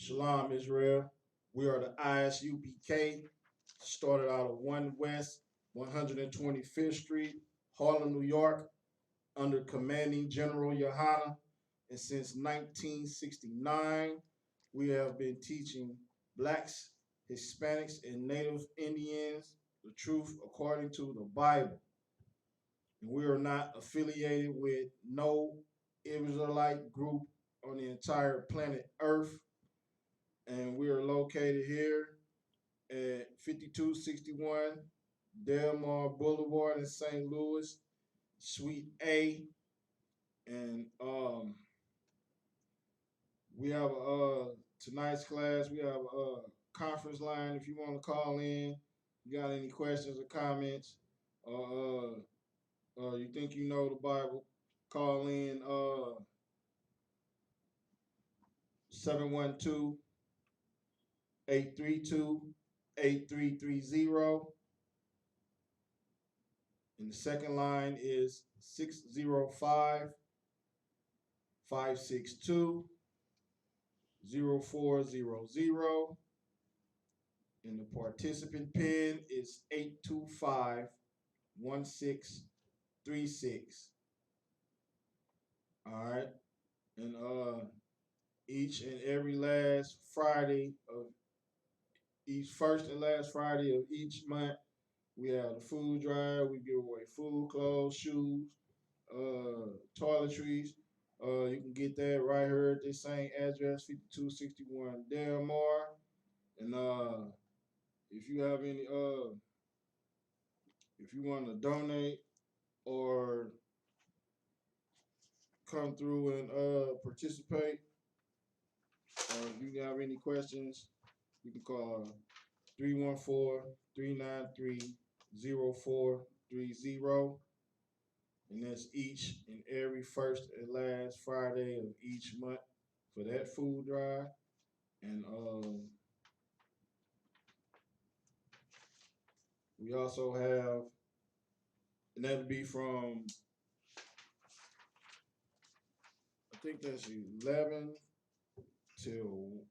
Shalom, Israel. We are the Isupk, started out of 1 West 125th Street, Harlem, New York, under commanding General Yohana. And since 1969, we have been teaching blacks, Hispanics, and Native Indians the truth according to the Bible. And we are not affiliated with no Israelite group on the entire planet Earth. And we are located here at 5261 Delmar Boulevard in St. Louis, Suite A. And we have tonight's class. We have a conference line. If you want to call in, you got any questions or comments, or you think you know the Bible, call in 712 832 8330. And the second line is 605 562 0400. And the participant pin is 825 1636. All right. And each and every last Friday of each first and last Friday of each month, we have the food drive. We give away food, clothes, shoes, toiletries. You can get that right here at this same address, 5261 Delmar. And if you have any, if you want to donate or come through and participate, or if you have any questions, you can call 314-393-0430. And that's each and every first and last Friday of each month for that food drive. And we also have, and that'll be from, I think that's 11 till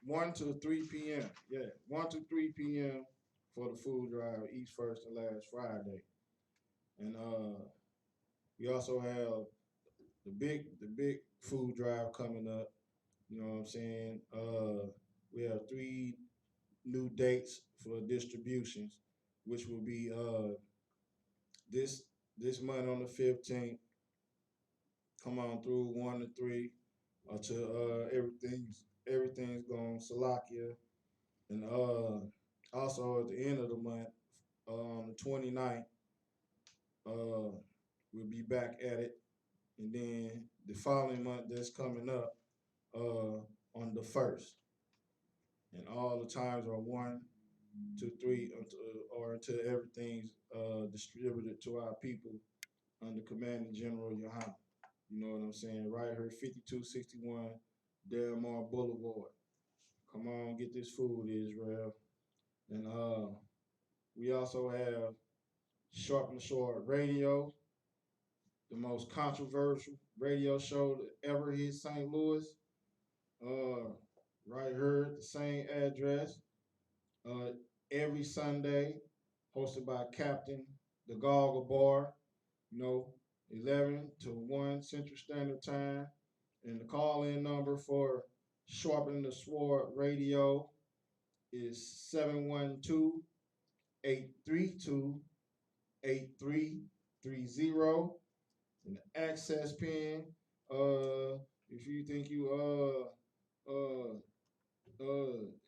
1 to 3 p.m. Yeah, 1 to 3 p.m. for the food drive each first and last Friday. And we also have the big food drive coming up. You know what I'm saying? We have 3 new dates for distributions, which will be this month on the 15th. Come on through 1 to 3 until everything's going Salakia. And also at the end of the month, the 29th, we'll be back at it. And then the following month that's coming up on the 1st. And all the times are 1 to 3 or until everything's distributed to our people under commanding General Yohana. You know what I'm saying? Right here, 5261 Delmar Boulevard. Come on, get this food, Israel. And we also have Sharp and Short Radio, the most controversial radio show that ever hit St. Louis. Right here at the same address. Every Sunday, hosted by Captain the Goggle Bar, 11 to 1 Central Standard Time. And the call-in number for Sharpen the Sword Radio is 712-832-8330. And the access pin, if you think you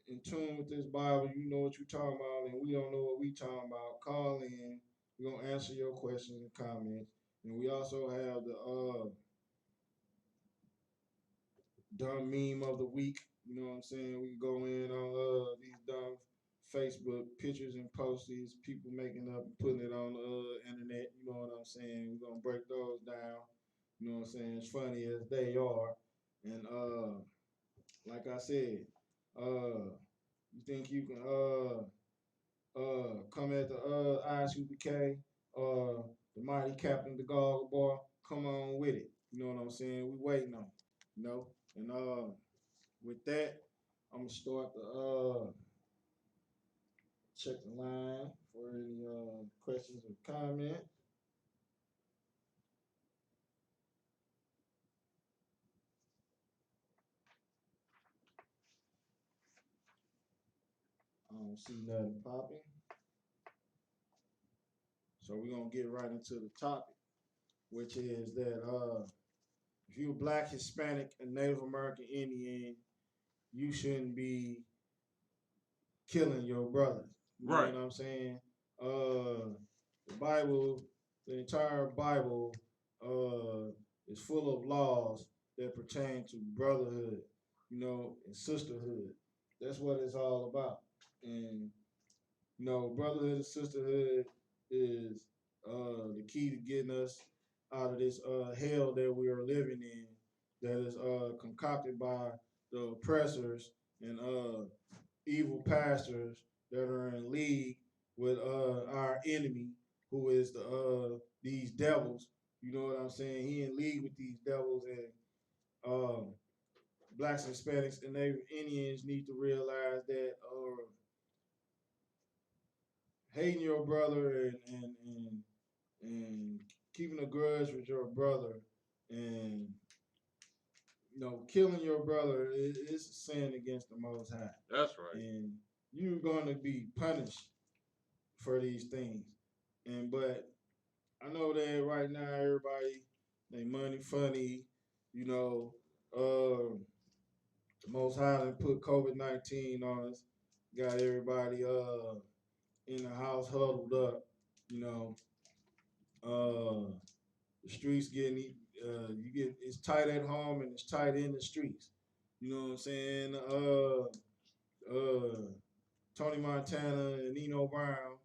in tune with this Bible, you know what you're talking about, and we don't know what we talking about, call in. We're going to answer your questions and comments. And we also have the dumb meme of the week. You know what I'm saying? We can go in on these dumb Facebook pictures and post these people making up and putting it on the internet. You know what I'm saying? We're going to break those down. You know what I'm saying? As funny as they are. And like I said, you think you can come at the ISUPK, the mighty Captain the Goggle Bar, come on with it. You know what I'm saying? We waiting on, and with that, I'm gonna start the check the line for any questions or comments. I don't see nothing popping. So we're gonna get right into the topic, which is that if you're black, Hispanic, and Native American Indian, you shouldn't be killing your brothers. You know Right. what I'm saying? The Bible, the entire Bible, is full of laws that pertain to brotherhood, and sisterhood. That's what it's all about. And brotherhood and sisterhood is the key to getting us out of this hell that we are living in, that is concocted by the oppressors and evil pastors that are in league with our enemy, who is these devils. You know what I'm saying? He in league with these devils, and blacks, Hispanics, and Native Indians need to realize that hating your brother and keeping a grudge with your brother and killing your brother is a sin against the Most High, That's right. and you're going to be punished for these things. But I know that right now everybody they money funny, you know. The Most High done put COVID-19 on us, got everybody in the house huddled up, you know. Uh, the streets getting you get it's tight at home and it's tight in the streets. You know what I'm saying? Tony Montana and Nino Brown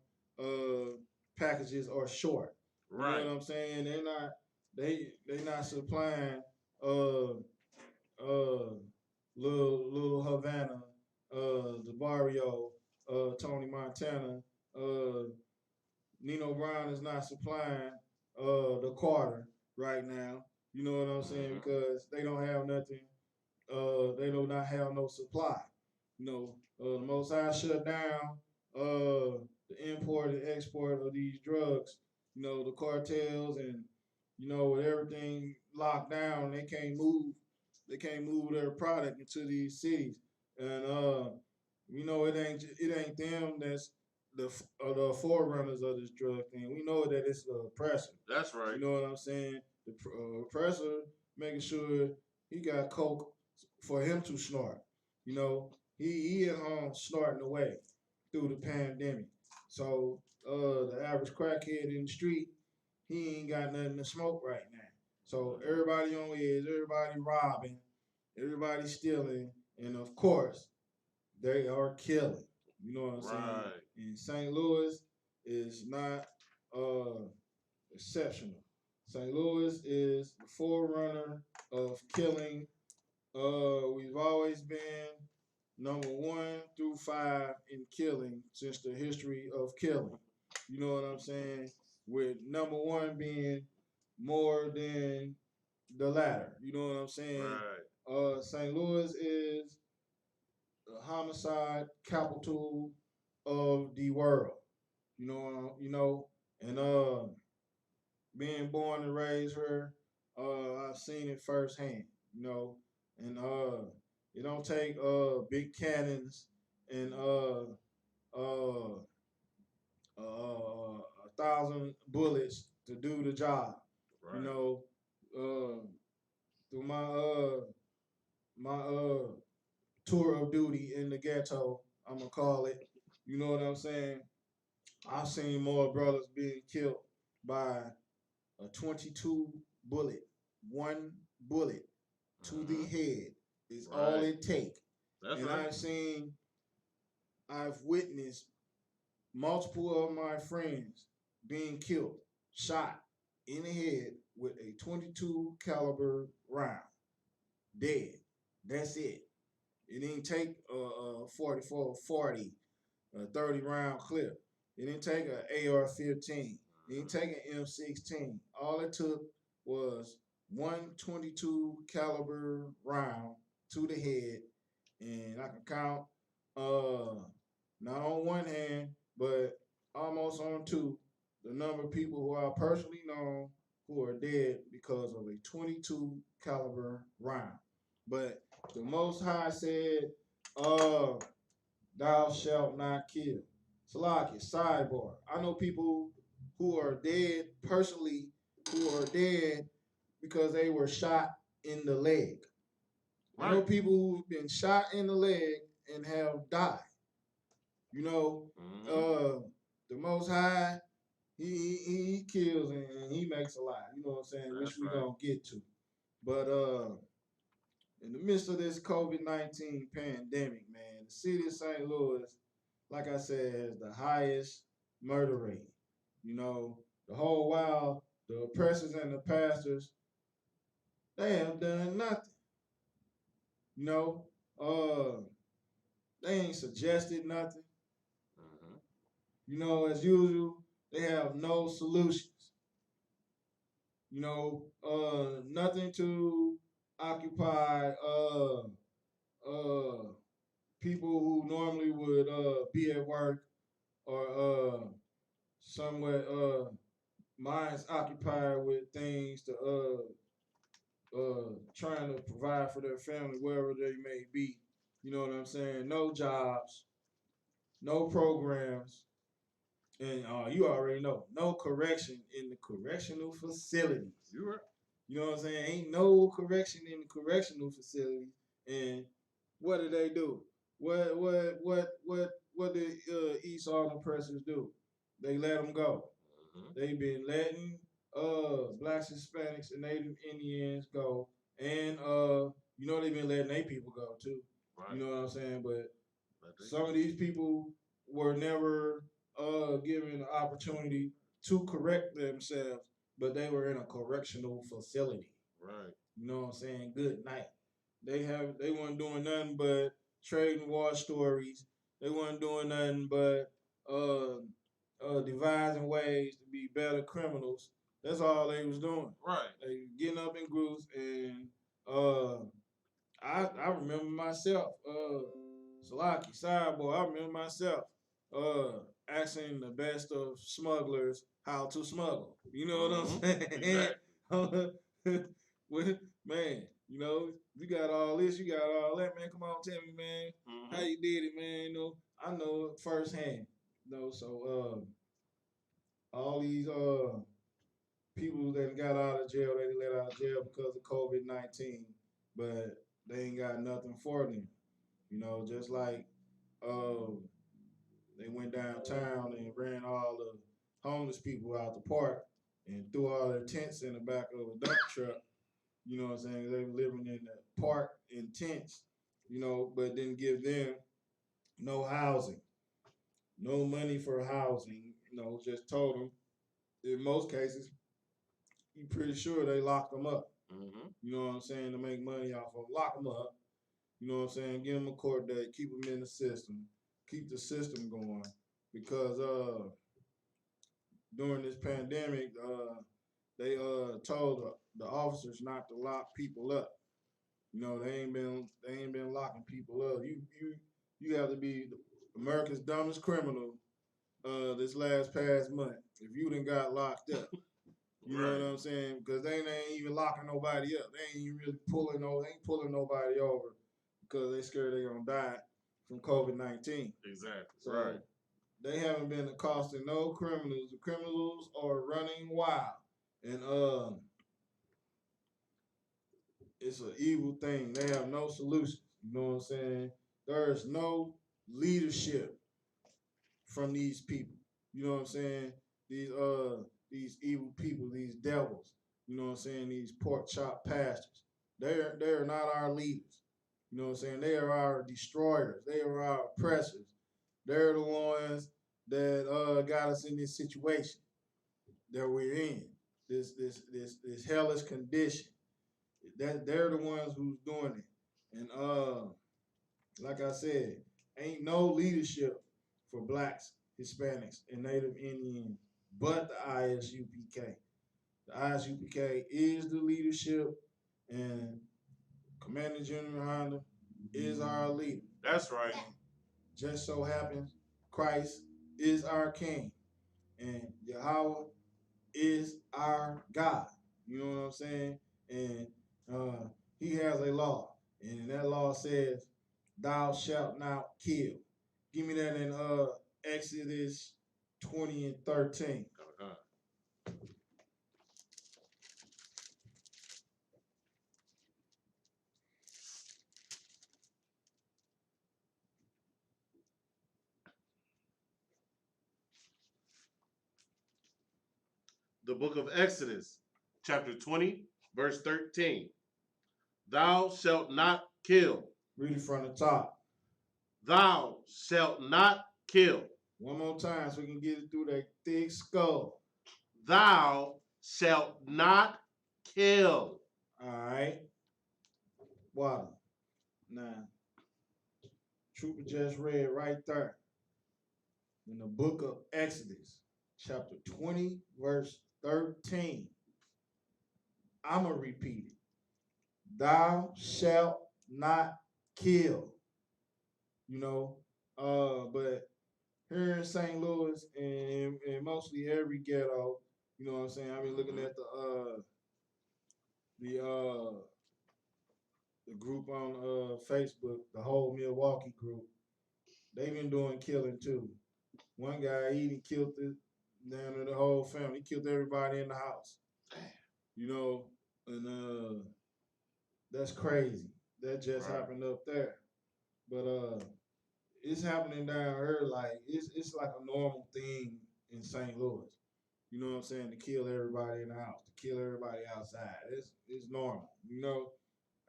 packages are short. You know what Right. I'm saying? They not supplying uh uh little Havana, the Barrio, Tony Montana, uh Nino Brown is not supplying the Carter right now. You know what I'm saying? Mm-hmm. Because they don't have nothing. They do not have no supply. The Most High shut down the import and export of these drugs. The cartels and with everything locked down, they can't move. They can't move their product into these cities, and it ain't them that's the forerunners of this drug thing. We know that it's the oppressor. That's You right. know what I'm saying? The oppressor making sure he got coke for him to snort. He at home snorting away through the pandemic. So the average crackhead in the street, he ain't got nothing to smoke right now. So Mm-hmm. everybody on edge, everybody robbing, everybody stealing, and of course they are killing. You know what I'm saying? Right. And St. Louis is not uh, exceptional. St. Louis is the forerunner of killing. We've always been number 1 through 5 in killing since the history of killing. You know what I'm saying? With number 1 being more than the latter. You know what I'm saying? Right. St. Louis is the homicide capital of the world. And being born and raised here, I've seen it firsthand. You know, and it don't take big cannons and uh 1,000 bullets to do the job. You Right. know, uh, through my tour of duty in the ghetto, I'm gonna call it. You know what I'm saying? I've seen more brothers being killed by a 22 bullet. One bullet to the Mm-hmm. head is all Right. it take. That's And right. I've witnessed multiple of my friends being killed, shot in the head with a 22 caliber round. Dead. That's it. It didn't take a 44 40, a 30 round clip. It didn't take an AR-15. It didn't take an M16. All it took was one 22 caliber round to the head, and I can count uh not on one hand, but almost on two, the number of people who I personally know who are dead because of a 22 caliber round. But the Most High said, uh, "Thou shalt not kill." Salaki, sidebar. I know people who are dead personally, who are dead because they were shot in the leg. I know Right. people who've been shot in the leg and have died. You know, Mm-hmm. uh, the Most High, he kills and he makes alive. You know what I'm saying? Which That's we right. gonna get to. But in the midst of this COVID-19 pandemic, man, the city of St. Louis, like I said, has the highest murder rate. You know, the whole while the oppressors and the pastors, they have done nothing. You know, uh, they ain't suggested nothing. Mm-hmm. You know, as usual, they have no solutions. You know, nothing to occupy uh people who normally would be at work or somewhat minds occupied with things to trying to provide for their family wherever they may be. You know what I'm saying? No jobs, no programs, and you already know, no correction in the correctional facilities. You were. You know what I'm saying? Ain't no correction in the correctional facilities. And what do they do? What did Esau oppressors do? They let them go. Mm-hmm. They've been letting blacks, Hispanics, and Native Indians go, and you know they've been letting their people go too. You Right. know what I'm saying? But But they some of these people were never given the opportunity to correct themselves, but they were in a correctional facility. right. You know what I'm saying? Good night. They weren't doing nothing but trading war stories. They weren't doing nothing but uh devising ways to be better criminals. That's all they was doing. Right. They getting up in groups and uh I remember myself, Salaki, sidebar, I remember myself asking the best of smugglers how to smuggle. You know Mm-hmm. what I'm saying? Exactly. Man, you know, you got all this, you got all that, man. Come on, tell me, man, how Mm-hmm. you did it, man. You know, I know it firsthand. You know, so all these people that got out of jail, they let out of jail because of COVID-19, but they ain't got nothing for them. You know, just like uh, they went downtown and ran all the homeless people out the park and threw all their tents in the back of a dump truck. You know what I'm saying? They were living in the park in tents, you know, but didn't give them no housing, no money for housing. You know, just told them in most cases, you pretty sure they locked them up. Mm-hmm. You know what I'm saying? To make money off of them, lock them up. You know what I'm saying? Give them a court date, keep them in the system, keep the system going. Because during this pandemic, they told the officers not to lock people up. You know, they ain't been locking people up. You have to be America's dumbest criminal this last past month if you done got locked up. You know what Right. I'm saying? Because they ain't even locking nobody up. They ain't even really they ain't pulling nobody over because they scared they gonna die from COVID-19. Exactly. Right. So they haven't been accosting no criminals. The criminals are running wild, and it's an evil thing. They have no solutions. You know what I'm saying? There's no leadership from these people. You know what I'm saying? These evil people, these devils. You know what I'm saying? These pork chop pastors. They're not our leaders. You know what I'm saying? They are our destroyers. They are our oppressors. They're the ones that got us in this situation that we're in. This hellish condition. That they're the ones who's doing it. And like I said, ain't no leadership for blacks, Hispanics, and Native Indians but the ISUPK. The ISUPK is the leadership, and Commander General Honda. is our leader. That's right. Just so happens Christ is our King, and Yahweh is our God. You know what I'm saying? And he has a law, and that law says, "Thou shalt not kill." Give me that in Exodus 20 and 13. Uh-huh. The book of Exodus, chapter 20, verse 13. Thou shalt not kill. Read it from the top. Thou shalt not kill. One more time so we can get it through that thick skull. Thou shalt not kill. All right. Water. Now, Trooper just read right there in the book of Exodus, chapter 20, verse 13. I'm going to repeat it. Thou shalt not kill. You know, but here in St. Louis and mostly every ghetto, you know what I'm saying? I mean, looking at the the group on Facebook, the whole Milwaukee group, they've been doing killing too. One guy even killed the whole family. He killed everybody in the house. You know, and that's crazy. That just happened up there. But it's happening down here like it's like a normal thing in St. Louis. You know what I'm saying? To kill everybody in the house, to kill everybody outside. It's normal, you know?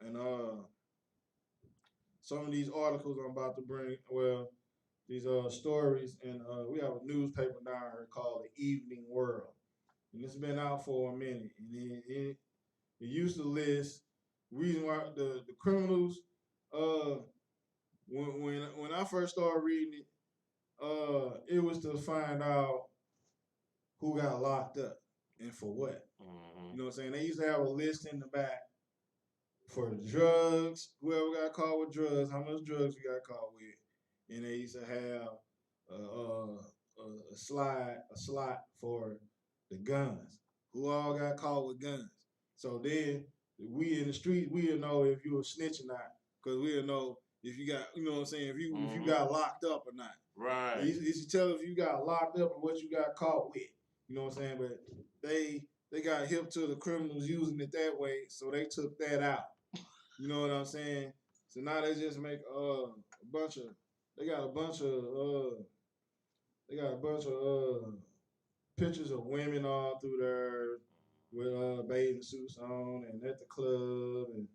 And some of these articles I'm about to bring, well, these stories, and we have a newspaper down here called the Evening World, and it's been out for a minute, and it used to list reason why the criminals. When I first started reading it was to find out who got locked up and for what. You know what I'm saying? They used to have a list in the back for drugs, whoever got caught with drugs, how much drugs you got caught with, and they used to have a slot for the guns. Who all got caught with guns? So then we in the street, we'll know if you a snitch or not, because we'll know if you got, you know what I'm saying, if you got locked up or not. Right. You should tell if you got locked up or what you got caught with. You know what I'm saying? But they got hip to the criminals using it that way, so they took that out. You know what I'm saying? So now they just make a bunch of they got a bunch of pictures of women all through there with bathing suits on and at the club and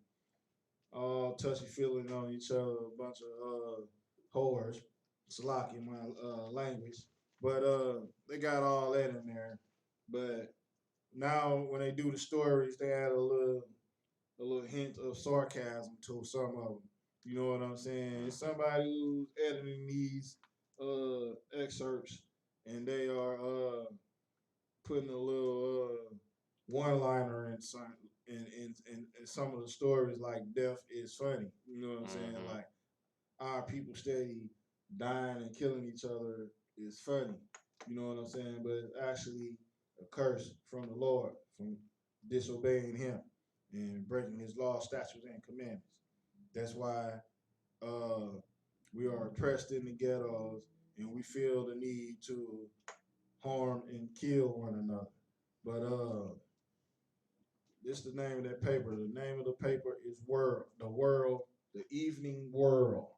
all touchy feeling on each other, a bunch of whores. Slocky in my language. But they got all that in there. But now when they do the stories, they add a little hint of sarcasm to some of them. You know what I'm saying? It's somebody who's editing these excerpts, and they are putting a little one-liner in some of the stories, like "death is funny." You know what I'm saying? Like our people steady dying and killing each other is funny. You know what I'm saying? But it's actually a curse from the Lord from disobeying Him and breaking His law, statutes, and commandments. That's why we are oppressed in the ghettos and we feel the need to harm and kill one another. But this is the name of that paper. The name of the paper is the Evening World.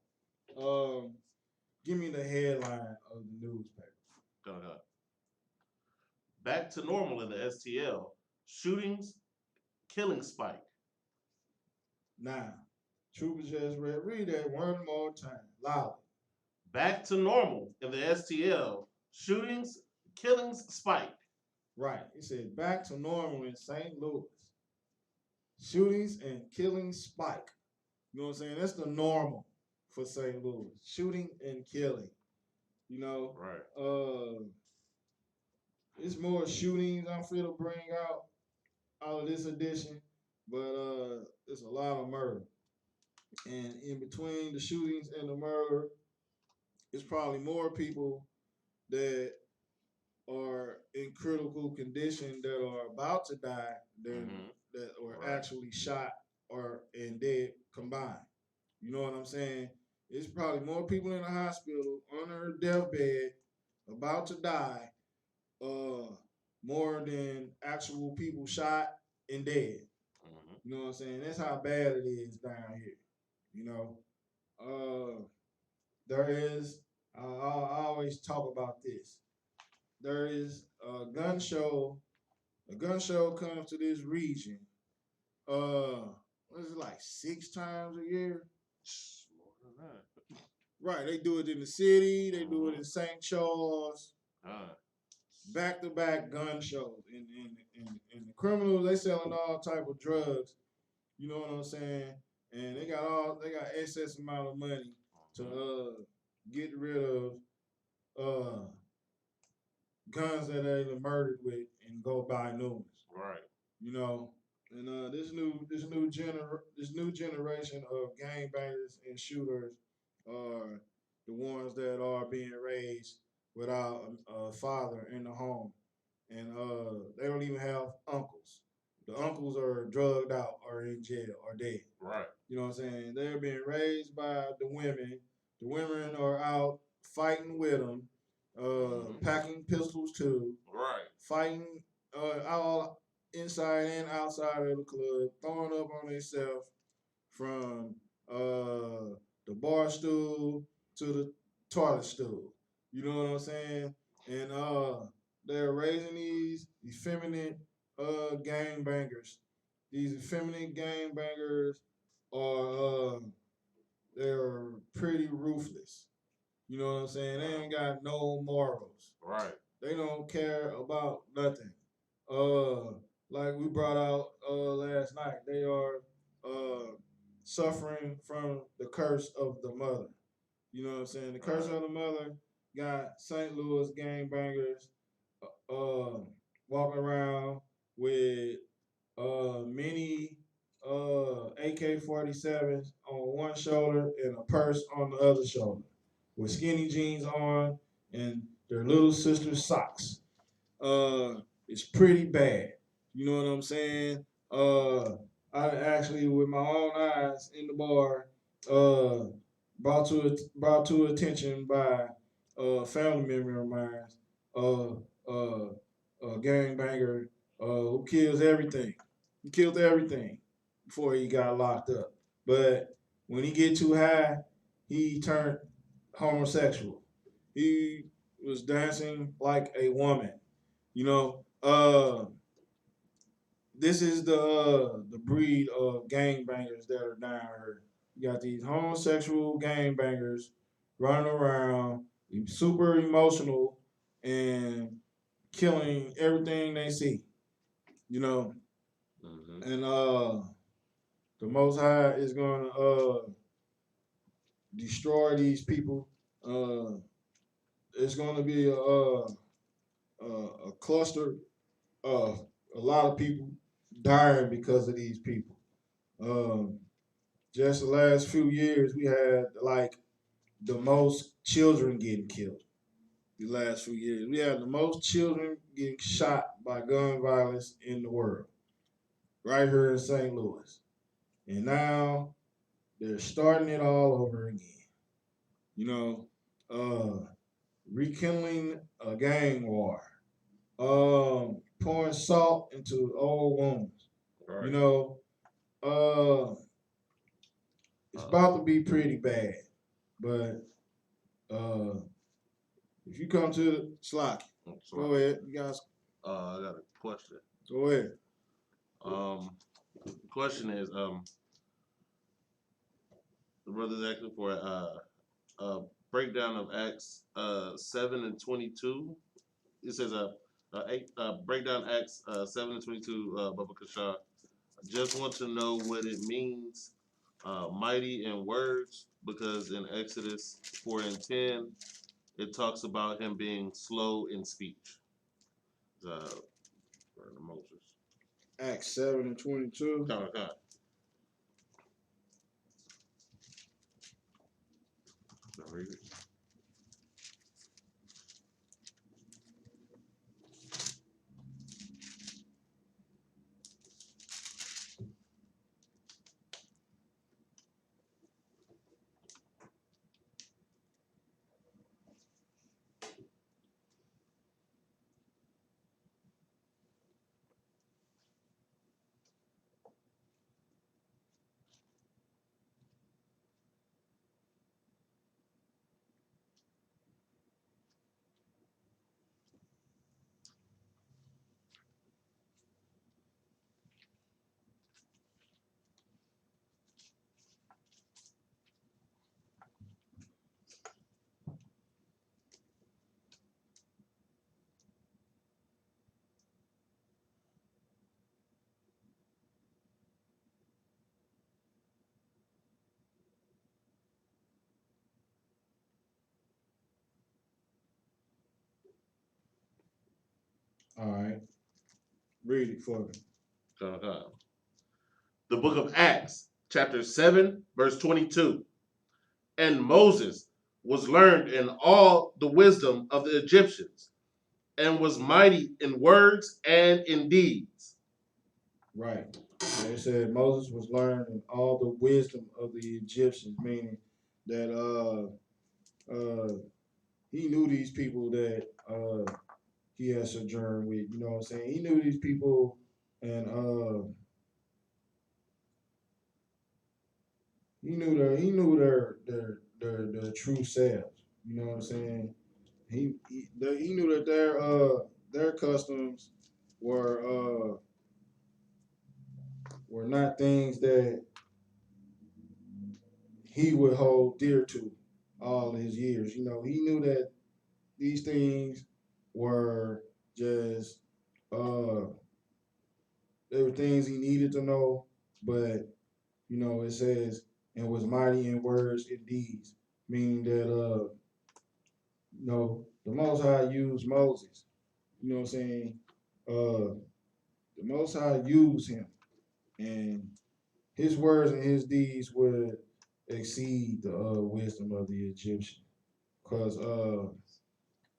Give me the headline of the newspaper. Uh-huh. Back to normal in the STL. Shootings, killing spike. Now, Trooper just read that one more time, loudly. Back to normal in the STL. Shootings, killings spike. Right. It said back to normal in St. Louis. Shootings and killings spike. You know what I'm saying? That's the normal for St. Louis. Shooting and killing. You know? Right. It's more shootings I'm free to bring out of this edition, but it's a lot of murder. And in between the shootings and the murder, it's probably more people that are in critical condition that are about to die than Mm-hmm. that were Right. actually shot or and dead combined. You know what I'm saying? It's probably more people in the hospital on their deathbed about to die, uh, more than actual people shot and dead. Mm-hmm. You know what I'm saying? That's how bad it is down here. You know, there is. I always talk about this. There is a gun show. A gun show comes to this region. What is it like 6 times a year? More than that. Right. They do it in the city. They do it Mm-hmm. in St. Charles. Uh, Back to back gun shows. And the criminals they selling all type of drugs. You know what I'm saying? And they got excess amount of money to mm-hmm. get rid of uh guns that they done murdered with and go buy new ones. Right. You know, and this new generation of gangbangers and shooters are the ones that are being raised without a father in the home, and they don't even have uncles. The uncles are drugged out or in jail or dead. Right. You know what I'm saying? They're being raised by the women. The women are out fighting with them, Mm-hmm. packing pistols too, Right. fighting all inside and outside of the club, throwing up on themselves from the bar stool to the toilet stool. You know what I'm saying? And they're raising these effeminate gang bangers. These effeminate gang bangers are they're pretty ruthless. You know what I'm saying? They ain't got no morals. Right. They don't care about nothing. Uh, like we brought out last night, they are uh suffering from the curse of the mother. You know what I'm saying? The curse Right. of the mother got St. Louis gangbangers uh walking around with many AK-47s on one shoulder and a purse on the other shoulder, with skinny jeans on and their little sister's socks. Uh, it's pretty bad. You know what I'm saying? Uh, I actually, with my own eyes in the bar, uh, brought to attention by a family member of mine, uh, uh, a gangbanger who kills everything. He killed everything before he got locked up. But when he get too high, he turned homosexual. He was dancing like a woman. You know, this is the breed of gangbangers that are down here. You got these homosexual gangbangers running around, super emotional, and killing everything they see. You know, Mm-hmm. and the Most High is gonna destroy these people. Uh, it's gonna be a cluster of a lot of people dying because of these people. Um, just the last few years, we had like the most children getting killed. The last few years, we had the most children getting shot by gun violence in the world, right here in St. Louis. And now they're starting it all over again. You know, rekindling a gang war, pouring salt into old wounds. You Right. know, it's Uh, about to be pretty bad. But if you come to the Slock, so go ahead. You guys I got a question. go ahead. The question is, the brother's asking for a breakdown of Acts 7 and 22. It says breakdown Acts 7 and 22. Baba Kasha. Just want to know what it means, mighty in words, because in Exodus 4 and 10 it talks about him being slow in speech. Uh, Moses. Acts 7 and 22. Kind of. Read it. All right. Read it for me. The book of Acts, chapter 7, verse 22. And Moses was learned in all the wisdom of the Egyptians, and was mighty in words and in deeds. Right. And it said Moses was learned in all the wisdom of the Egyptians, meaning that he knew these people that he had sojourned with. You know what I'm saying? He knew these people, and he knew their true selves. You know what I'm saying? He knew that their customs were were not things that he would hold dear to all his years. You know, he knew that these things were just uh they were things he needed to know, but you know, it says and was mighty in words and deeds, meaning that you know, the Most High used Moses. You know what I'm saying? Uh the Most High used him, and his words and his deeds would exceed the wisdom of the Egyptian. Because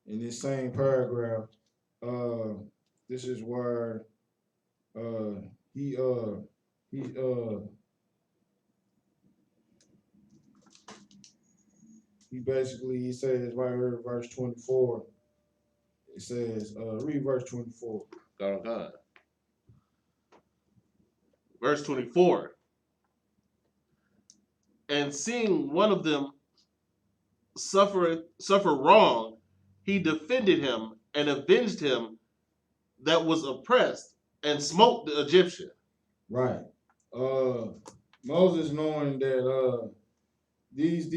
in this same paragraph, uh, this is where uh, he uh, he he basically he says right here, verse 24. It says, read verse 24. God. Verse 24. And seeing one of them suffer wrong, he defended him and avenged him that was oppressed, and smote the Egyptian. Right. Uh, Moses knowing that these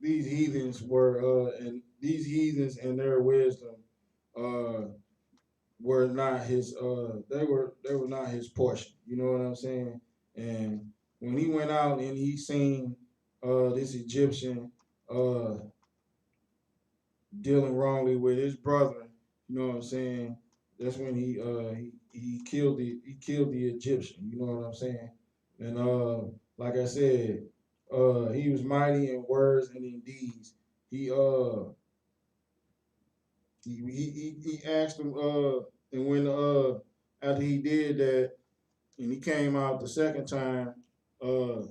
heathens were and these heathens and their wisdom uh were not his they were not his portion. You know what I'm saying? And when he went out and he seen this Egyptian uh dealing wrongly with his brother, you know what I'm saying? That's when he killed the Egyptian, you know what I'm saying? And like I said, he was mighty in words and in deeds. He uh he asked him and when after he did that and he came out the second time, uh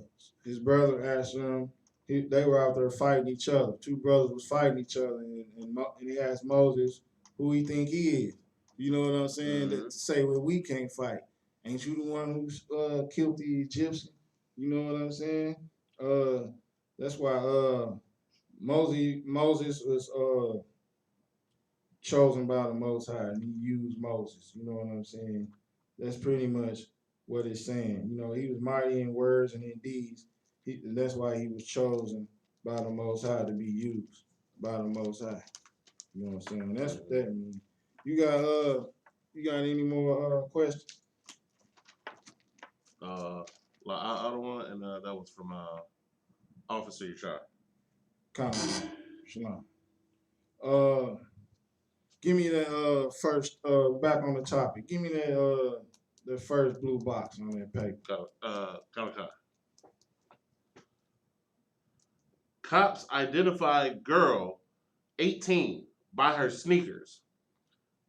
his brother asked him, they were out there fighting each other. Two brothers was fighting each other, and he asked Moses who he think he is. You know what I'm saying? Mm-hmm. To say, well, we can't fight. Ain't you the one who killed the Egyptian? You know what I'm saying? Uh, that's why Moses was chosen by the Most High, and he used Moses. You know what I'm saying? That's pretty much what it's saying. You know, he was mighty in words and in deeds. And that's why he was chosen by the Most High to be used by the Most High. You know what I'm saying? That's what that means. You got any more questions? Other one, and that was from Officer Yachar. Comment. Shalom. Uh, give me that first back on the topic. Give me that the first blue box on that paper. Kalaka. Cops identified girl 18 by her sneakers.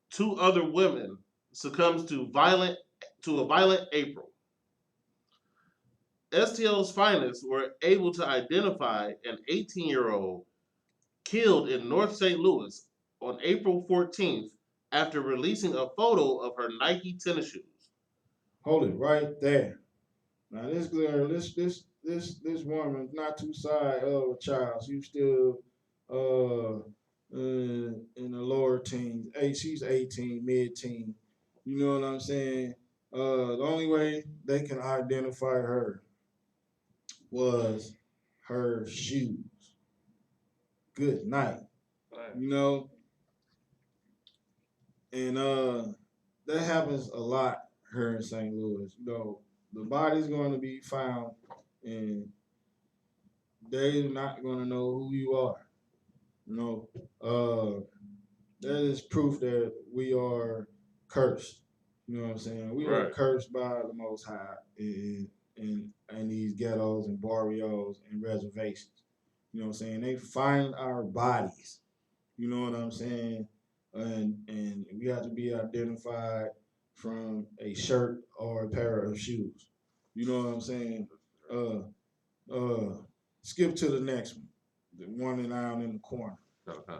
Two other women succumbs to a violent April. STL's finest were able to identify an 18-year-old killed in North St. Louis on April 14th after releasing a photo of her Nike tennis shoes. Hold it right there. Now this girl, this woman's not too side of a child. She's still in the lower teens. Hey, she's 18, mid-teen. You know what I'm saying? The only way they can identify her was her shoes. Good night. You know, and that happens a lot here in St. Louis. You know, the body's going to be found, and they're not going to know who you are. You know, that is proof that we are cursed. You know what I'm saying? We are Right. cursed by the Most High in these ghettos and barrios and reservations. You know what I'm saying? They find our bodies. You know what I'm saying? And we have to be identified from a shirt or a pair of shoes. You know what I'm saying? Uh, uh, skip to the next one, the one down in the corner. Uh-huh.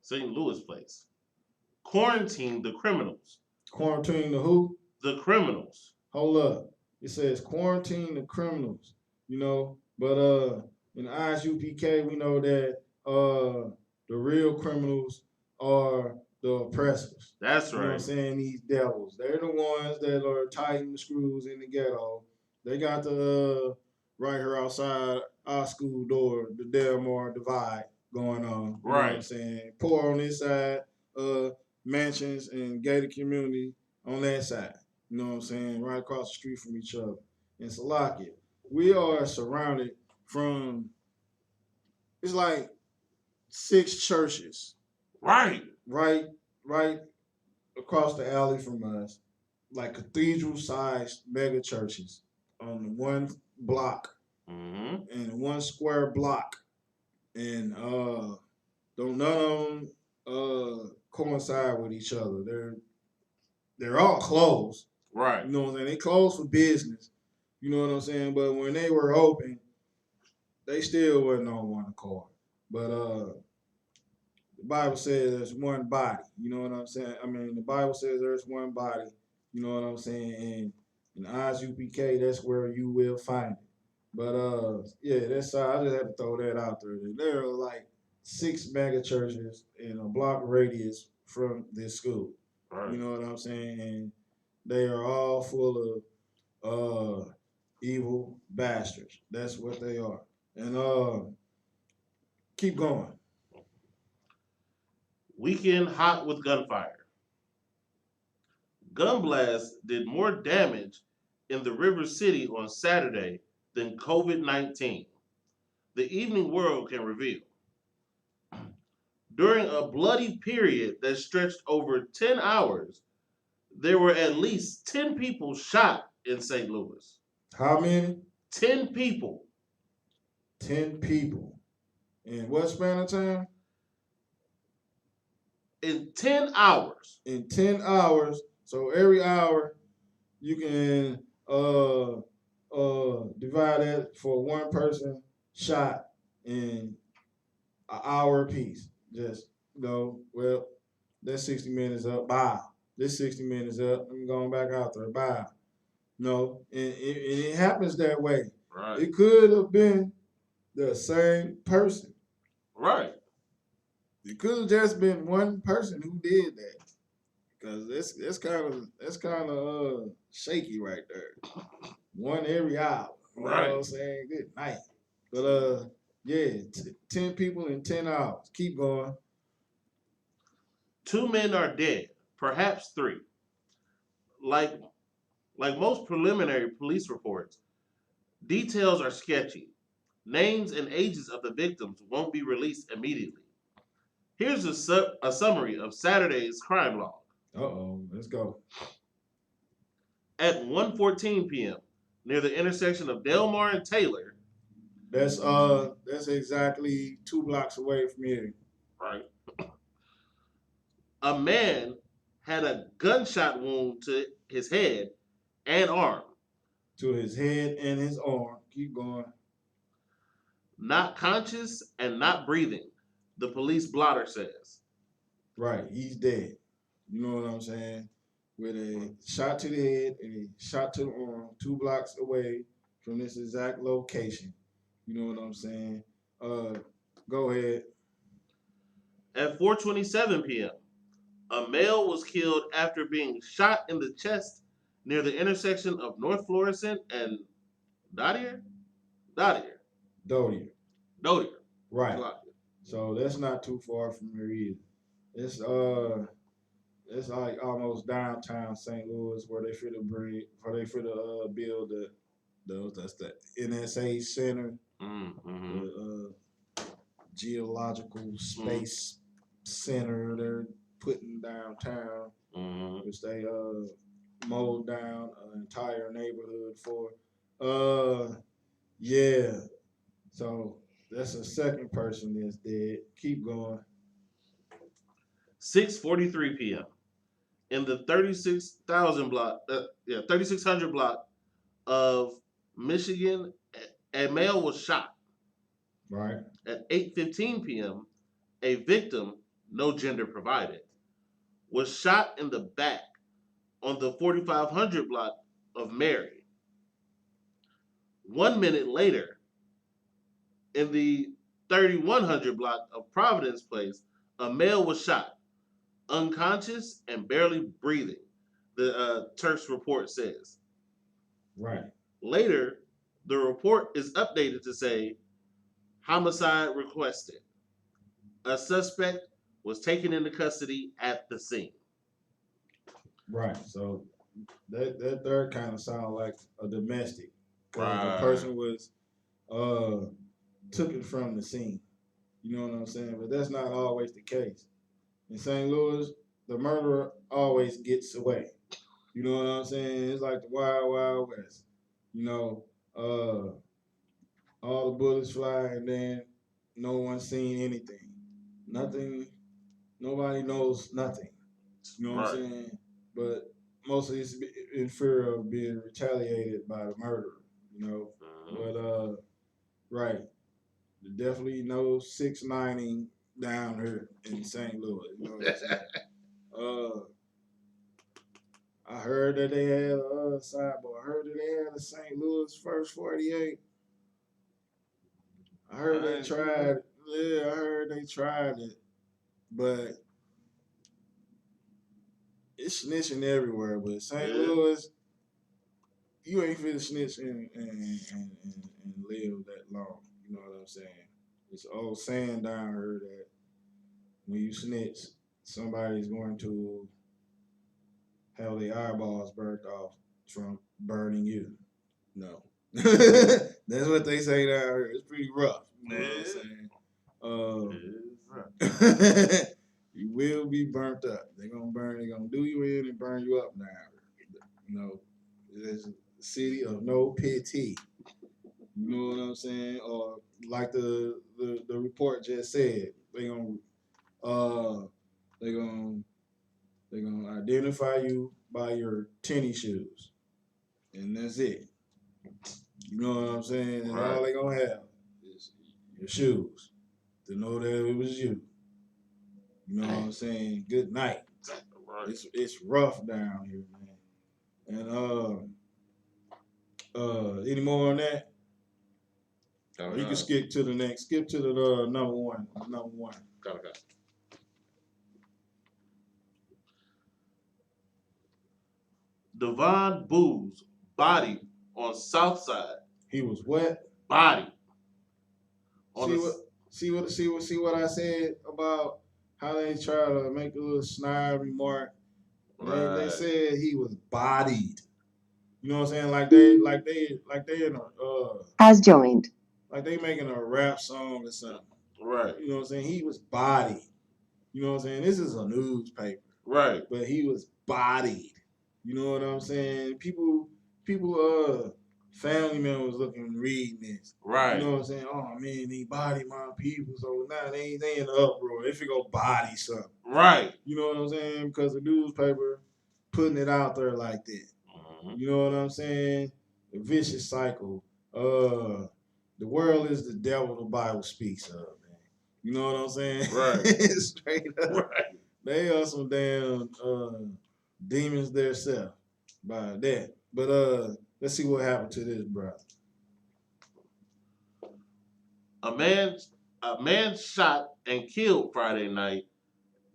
St. Louis place. Quarantine the criminals. Quarantine the who? The criminals. Hold up. It says quarantine the criminals. You know, but in the Isupk we know that the real criminals are the oppressors. That's You know what I'm right. saying? These devils. They're the ones that are tightening the screws in the ghetto. They got the right here outside our school door, the Delmar divide going on. You know what I'm Right. saying? Poor on this side, mansions and gated community on that side. You know what I'm saying? Right across the street from each other. In Salakia, we are surrounded from, it's like 6 churches Right. right across the alley from us, like cathedral-sized mega churches on one block Mm-hmm. and one square block, and don't none of them coincide with each other. They're all closed. Right. You know what I'm saying? They closed for business. You know what I'm saying? But when they were open, they still wasn't on one accord. But the Bible says there's one body. You know what I'm saying? I mean, the Bible says there's one body. You know what I'm saying? And in Isupk, that's where you will find it. But yeah, that's I just had to throw that out there. There are like 6 mega churches in a block radius from this school. Right. You know what I'm saying? And they are all full of evil bastards. That's what they are. And keep going. Weekend hot with gunfire. Gun blasts did more damage in the River City on Saturday than COVID-19. The Evening World can reveal. During a bloody period that stretched over 10 hours, there were at least 10 people shot in St. Louis. How many? 10 people. 10 people. In what span of time? In 10 hours. In 10 hours. So every hour you can divide that for one person shot in an hour apiece. Just well, that's 60 minutes up. Bye. This 60 minutes up. I'm going back out there. Bye. No, and it happens that way. Right. It could have been the same person. Right. It could have just been one person who did that. Cause that's kind of shaky right there. One every hour. You know what I'm saying? Good night. But yeah, 10 people in 10 hours. Keep going. 2 men are dead, perhaps 3. Like most preliminary police reports, details are sketchy. Names and ages of the victims won't be released immediately. Here's a summary of Saturday's crime log. Uh-oh, let's go. At 1:14 p.m., near the intersection of Delmar and Taylor. That's exactly 2 blocks away from here. Right. A man had a gunshot wound to his head and arm, To his head and his arm. Keep going. not conscious and not breathing, the police blotter says. Right, he's dead. You know what I'm saying? With a shot to the head and a shot to the arm, 2 blocks away from this exact location. You know what I'm saying? Go ahead. At 4:27 p.m., a male was killed after being shot in the chest near the intersection of North Florissant and Dodier? Dodier. Dodier. Dodier. Right. So that's not too far from here either. It's like almost downtown St. Louis where they build the NSA Center, the Geological Space Center they're putting downtown, which they mowed down an entire neighborhood for. Yeah. So that's a second person that's dead. Keep going. 6:43 p.m. in the 3600 block of Michigan, a male was shot. Right. At 8:15 p.m., a victim, no gender provided, was shot in the back on the 4500 block of Mary. 1 minute later, in the 3100 block of Providence Place, a male was shot, unconscious and barely breathing, the Turk's report says. Right. Later, the report is updated to say homicide requested. A suspect was taken into custody at the scene. Right. So that third kind of sound like a domestic. Right. The person was took it from the scene. You know what I'm saying? But that's not always the case. In St. Louis, the murderer always gets away. You know what I'm saying? It's like the Wild Wild West. You know, all the bullets fly and then no one's seen anything. Nothing. Nobody knows nothing. You know what I'm saying? But mostly it's in fear of being retaliated by the murderer. You know, but right. Definitely no 690 down here in St. Louis. You know what I'm saying? I heard that they had a sidebar. I heard that they had a St. Louis First 48. I heard they tried. Yeah, I heard they tried it, but it's snitching everywhere. But St. Louis, you ain't finna snitch and live that long. You know what I'm saying? It's an old saying down here that when you snitch, somebody's going to have their eyeballs burnt off from burning you. No. That's what they say down here. It's pretty rough. You know what I'm saying? You will be burnt up. They're gonna do you in and burn you up now. You know, it's a city of no pity. You know what I'm saying? Or like the report just said, they're gonna identify you by your tennis shoes. And that's it. You know what I'm saying? And all they gonna have is your shoes to know that it was you. You know what I'm saying? Good night. It's rough down here, man. And any more on that? You can skip to the next. Skip to the number one. Number one. Got it. Devon Booz body on South Side. He was what? Body. See what I said about how they try to make a little snide remark. They said he was bodied. You know what I'm saying? Like they in a has joined. Like they making a rap song or something. Right. You know what I'm saying? He was bodied. You know what I'm saying? This is a newspaper. Right. But he was bodied. You know what I'm saying? People family members looking reading this. Right. You know what I'm saying? Oh man, they body my people, so now they in the uproar. They go body something. Right. You know what I'm saying? Because the newspaper putting it out there like that. Mm-hmm. You know what I'm saying? A vicious cycle. The world is the devil the Bible speaks of, man. You know what I'm saying? Right. Straight up. Right. They are some damn demons themselves by that. But let's see what happened to this, bro. A man shot and killed Friday night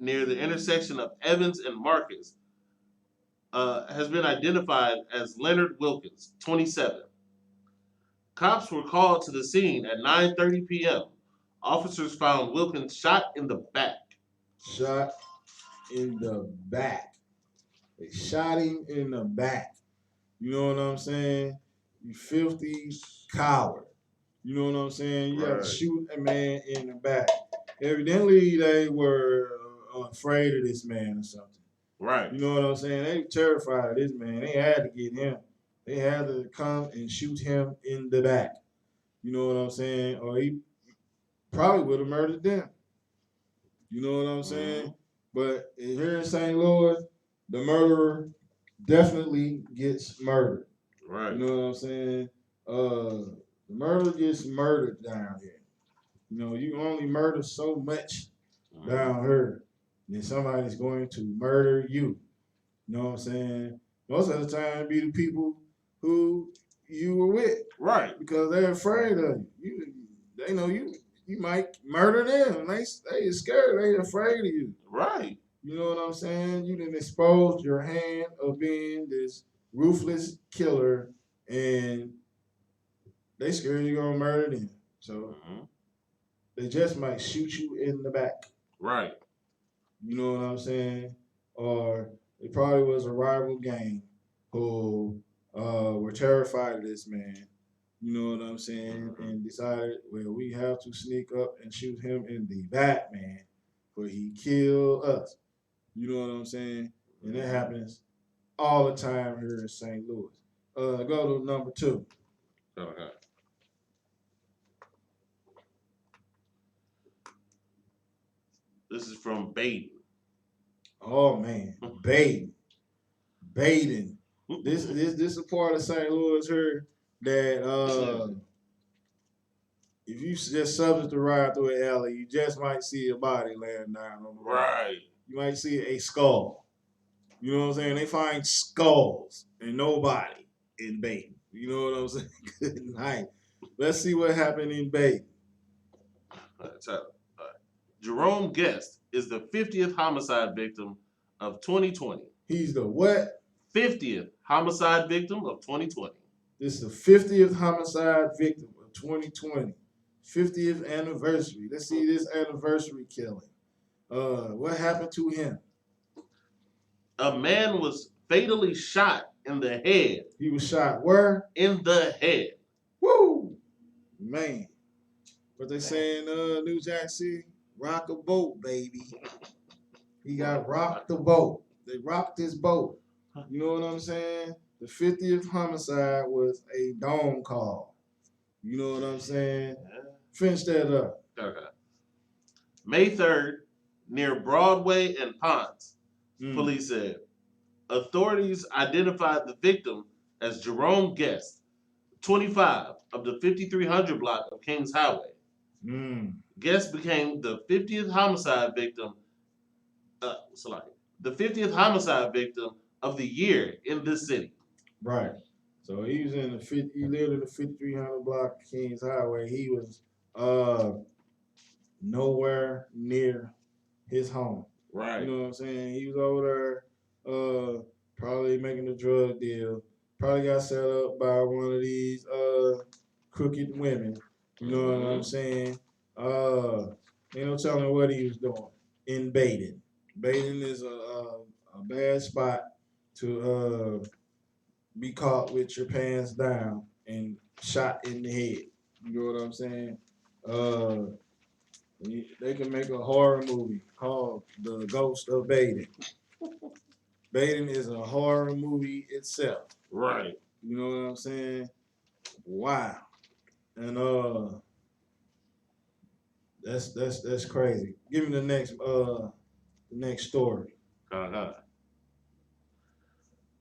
near the intersection of Evans and Marcus has been identified as Leonard Wilkins, 27. Cops were called to the scene at 9:30 p.m. Officers found Wilkins shot in the back. Shot in the back. They shot him in the back. You know what I'm saying? You filthy coward. You know what I'm saying? You got to shoot a man in the back. Evidently, they were afraid of this man or something. Right. You know what I'm saying? They were terrified of this man. They had to get him. They had to come and shoot him in the back. You know what I'm saying? Or he probably would have murdered them. You know what I'm saying? But here in St. Louis, the murderer definitely gets murdered. Right. You know what I'm saying? The murderer gets murdered down here. You know, you only murder so much down here, then somebody's going to murder you. You know what I'm saying? Most of the time, it be the people who you were with. Right. Because they're afraid of you. They know you might murder them. They scared. They afraid of you. Right. You know what I'm saying? You done exposed your hand of being this ruthless killer, and they scared you're gonna murder them. So they just might shoot you in the back. Right. You know what I'm saying? Or it probably was a rival gang who were terrified of this man. You know what I'm saying? And decided, well, we have to sneak up and shoot him in the back, man, for he killed us. You know what I'm saying? And that happens all the time here in St. Louis. Go to number 2. Okay. This is from Baden. Oh man, Baden. This is a part of St. Louis here that if you just subject to ride through an alley, you just might see a body laying down on the road. Right. You might see a skull. You know what I'm saying? They find skulls and nobody in Baden. You know what I'm saying? Good night. Let's see what happened in Baden. Jerome Guest is the 50th homicide victim of 2020. He's the what? 50th homicide victim of 2020. This is the 50th homicide victim of 2020. 50th anniversary. Let's see this anniversary killing. What happened to him? A man was fatally shot in the head. He was shot where? In the head. Woo! Man. What they saying, New Jack City? Rock a boat, baby. He got rocked the boat. They rocked his boat. You know what I'm saying? The 50th homicide was a dawn call. You know what I'm saying? Finish that up. Okay. May 3rd, near Broadway and Ponce, police said. Authorities identified the victim as Jerome Guest, 25, of the 5300 block of Kings Highway. Guest became the 50th homicide victim. The 50th homicide victim of the year in this city. Right. So he was in the he lived in the 5300 block of Kings Highway. He was nowhere near his home. Right. You know what I'm saying? He was over there probably making a drug deal. Probably got set up by one of these crooked women. You know what I'm saying? Ain't no telling what he was doing in Baden. Baden is a bad spot to be caught with your pants down and shot in the head. You know what I'm saying? They can make a horror movie called The Ghost of Baden. Baden is a horror movie itself. Right. You know what I'm saying? Wow. And that's crazy. Give me the next story. Uh-huh.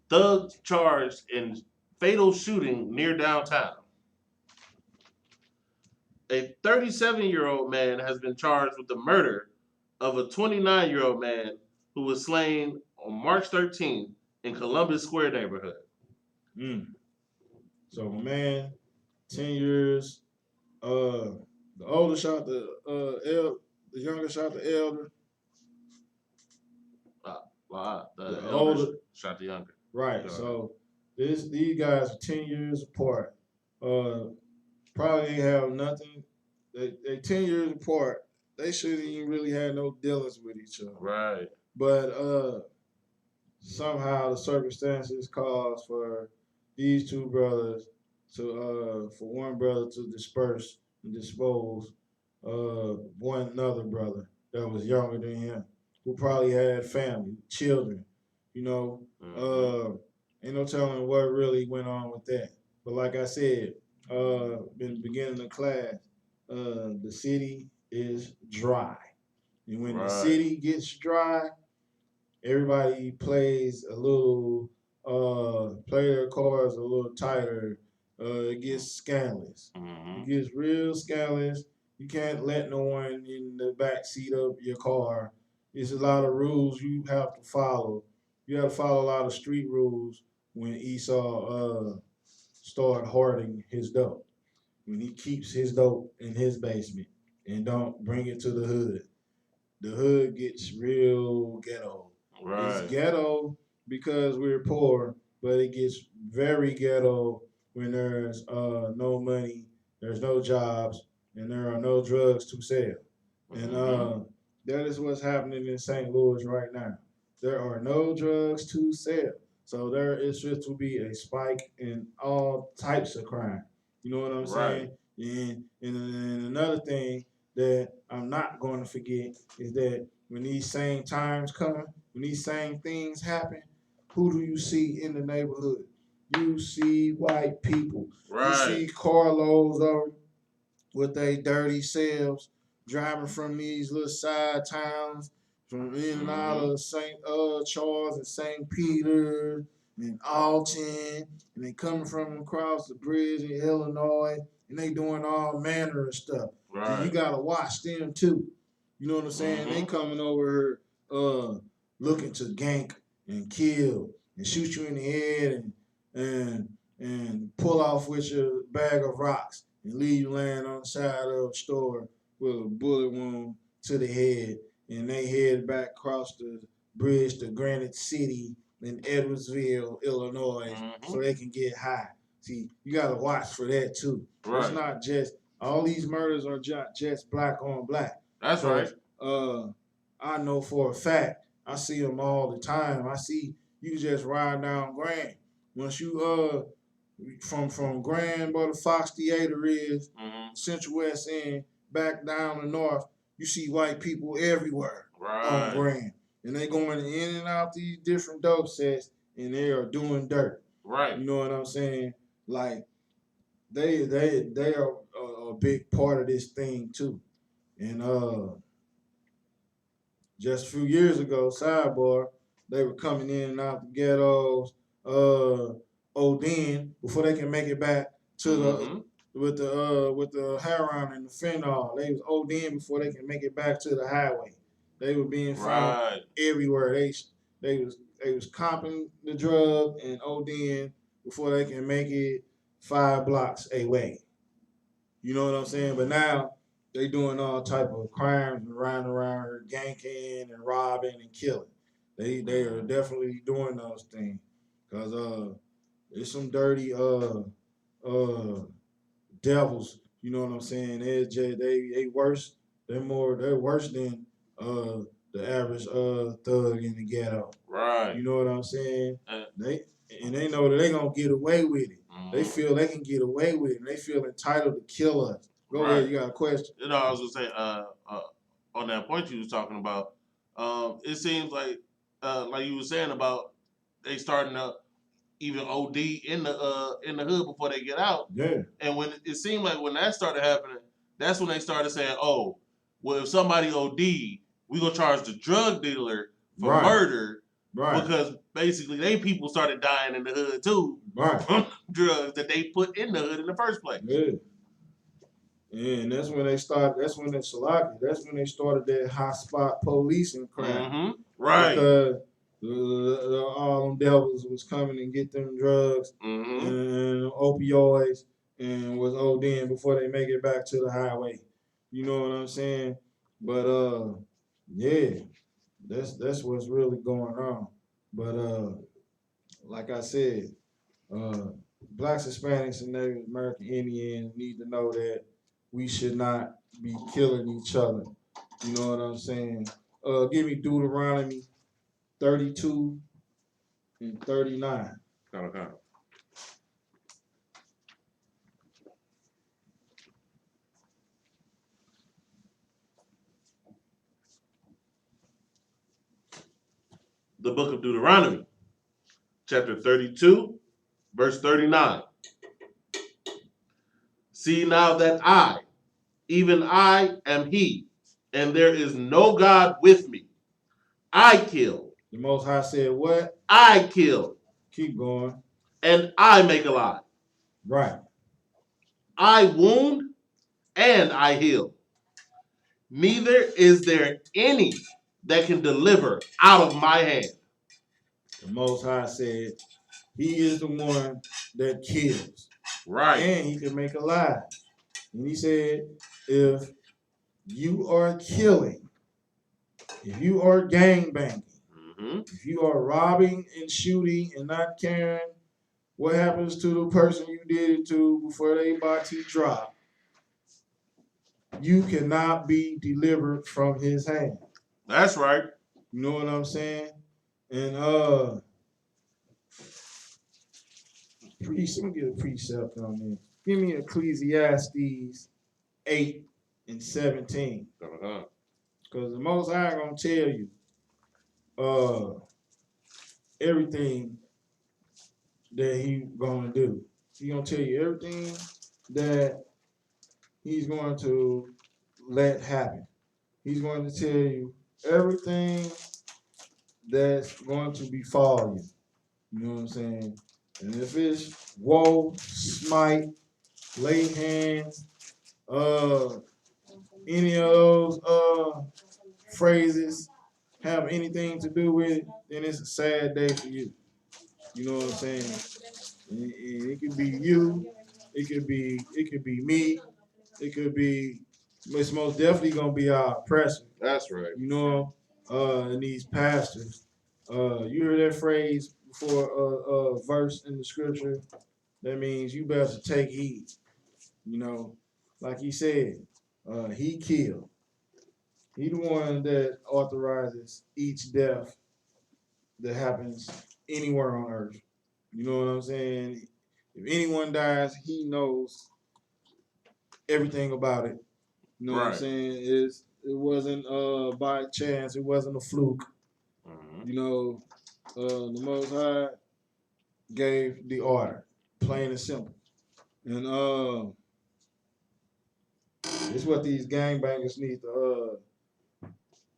Thugs charged in fatal shooting near downtown. A 37-year-old man has been charged with the murder of a 29-year-old man who was slain on March 13th in Columbus Square neighborhood. Mm. So man, 10 years. The older shot the younger shot the elder. The The elder older, shot the younger. right. Go ahead. So these guys are 10 years apart. Uh, Probably ain't have nothing. They 10 years apart. They shouldn't even really have no dealings with each other. Right. But somehow the circumstances caused for these two brothers for one brother to disperse and dispose one another brother that was younger than him, who probably had family, children, you know. Mm-hmm. Ain't no telling what really went on with that. But like I said, in the beginning of class, the city is dry. And when the Right. city gets dry, everybody plays a little play their cards a little tighter. It gets scandalous. It Mm-hmm. gets real scandalous. You can't let no one in the back seat of your car. It's a lot of rules you have to follow. You have to follow a lot of street rules when Esau started hoarding his dope. When he keeps his dope in his basement and don't bring it to the hood gets real ghetto. It's Right. ghetto because we're poor, but it gets very ghetto when there's no money, there's no jobs, and there are no drugs to sell. And Mm-hmm. that is what's happening in St. Louis right now. There are no drugs to sell. So there is just to be a spike in all types of crime. You know what I'm Right. saying? And another thing that I'm not going to forget is that when these same times come, when these same things happen, who do you see in the neighborhood? You see white people. You Right. see carloads of them with their dirty selves driving from these little side towns, from in and out Mm-hmm. of St. Charles and St. Peter and Alton, and they coming from across the bridge in Illinois, and they doing all manner of stuff. And you Right. gotta watch them too. You know what I'm saying? They Mm-hmm. coming over here looking to gank and kill and shoot you in the head and pull off with your bag of rocks and leave you laying on the side of the store with a bullet wound to the head, and they head back across the bridge to Granite City in Edwardsville, Illinois, Mm-hmm. so they can get high. See, you gotta watch for that too. It's Right. not just all these murders are just black on black, That's right. because I know for a fact I see them all the time. I see you just ride down Grand. Once you from Grand where the Fox Theater is, Mm-hmm. Central West End, back down the north, you see white people everywhere on Right. Grand. And they going in and out these different dope sets and they are doing dirt. Right. You know what I'm saying? Like they are a big part of this thing too. And just a few years ago, sidebar, they were coming in and out the ghettos, Odin, before they can make it back to the Mm-hmm. with the heroin and the fentanyl. They was Odin before they can make it back to the highway. They were being found Right. everywhere. They was comping the drug and Odin before they can make it 5 blocks away. You know what I'm saying? But Mm-hmm. now they doing all type of crimes and riding around here, ganking and robbing and killing. They are Mm-hmm. definitely doing those things because it's some dirty uh devils. You know what I'm saying? They worse. They're worse than uh the average thug in the ghetto. Right. You know what I'm saying? And, They and they know that they gonna get away with it. They mm-hmm. feel they can get away with it. And they feel entitled to kill us. Go Right. ahead, you got a question? You know, I was gonna say, on that point you was talking about, it seems like you were saying about they starting up. even OD in the hood before they get out. Yeah. And when it seemed like when that started happening, that's when they started saying, "Oh, well, if somebody OD, we gonna charge the drug dealer for murder." Right. Because basically, they people started dying in the hood too from drugs that they put in the hood in the first place. Yeah. And that's when they started. That's when they Salaki. That's when they started that hot spot policing crap. Mm-hmm. Right. Because all them devils was coming and get them drugs and opioids and was ODing before they make it back to the highway. You know what I'm saying? But yeah, that's what's really going on. But like I said, Blacks, Hispanics, and Native American Indians need to know that we should not be killing each other. You know what I'm saying? Give me Deuteronomy 32 and 39. Okay. The book of Deuteronomy, chapter 32, verse 39. See now that I, even I, am he, and there is no God with me. I kill. The Most High said, what? I kill. Keep going. And I make alive. Right. I wound and I heal. Neither is there any that can deliver out of my hand. The Most High said, he is the one that kills. Right. And he can make alive. And he said, if you are killing, if you are gangbanging, if you are robbing and shooting and not caring what happens to the person you did it to before they body drop, you cannot be delivered from his hand. That's right. You know what I'm saying? And let me get a precept on this. Give me Ecclesiastes 8 and 17. Because the Most High gonna tell you everything that he gonna do. He gonna tell you everything that he's going to let happen. He's going to tell you everything that's going to befall you. You know what I'm saying? And if it's woe, smite, lay hands, any of those phrases have anything to do with it, then it's a sad day for you. You know what I'm saying? And it could be you, it could be me, it could be. It's most definitely gonna be our oppressor. That's right. You know, and these pastors. You heard that phrase before a verse in the scripture. That means you better take heed. You know, like he said, he killed. He the one that authorizes each death that happens anywhere on earth. You know what I'm saying? If anyone dies, he knows everything about it. You know what I'm saying? It wasn't by chance, it wasn't a fluke. You know, the Most High gave the order, plain and simple. And it's what these gangbangers need to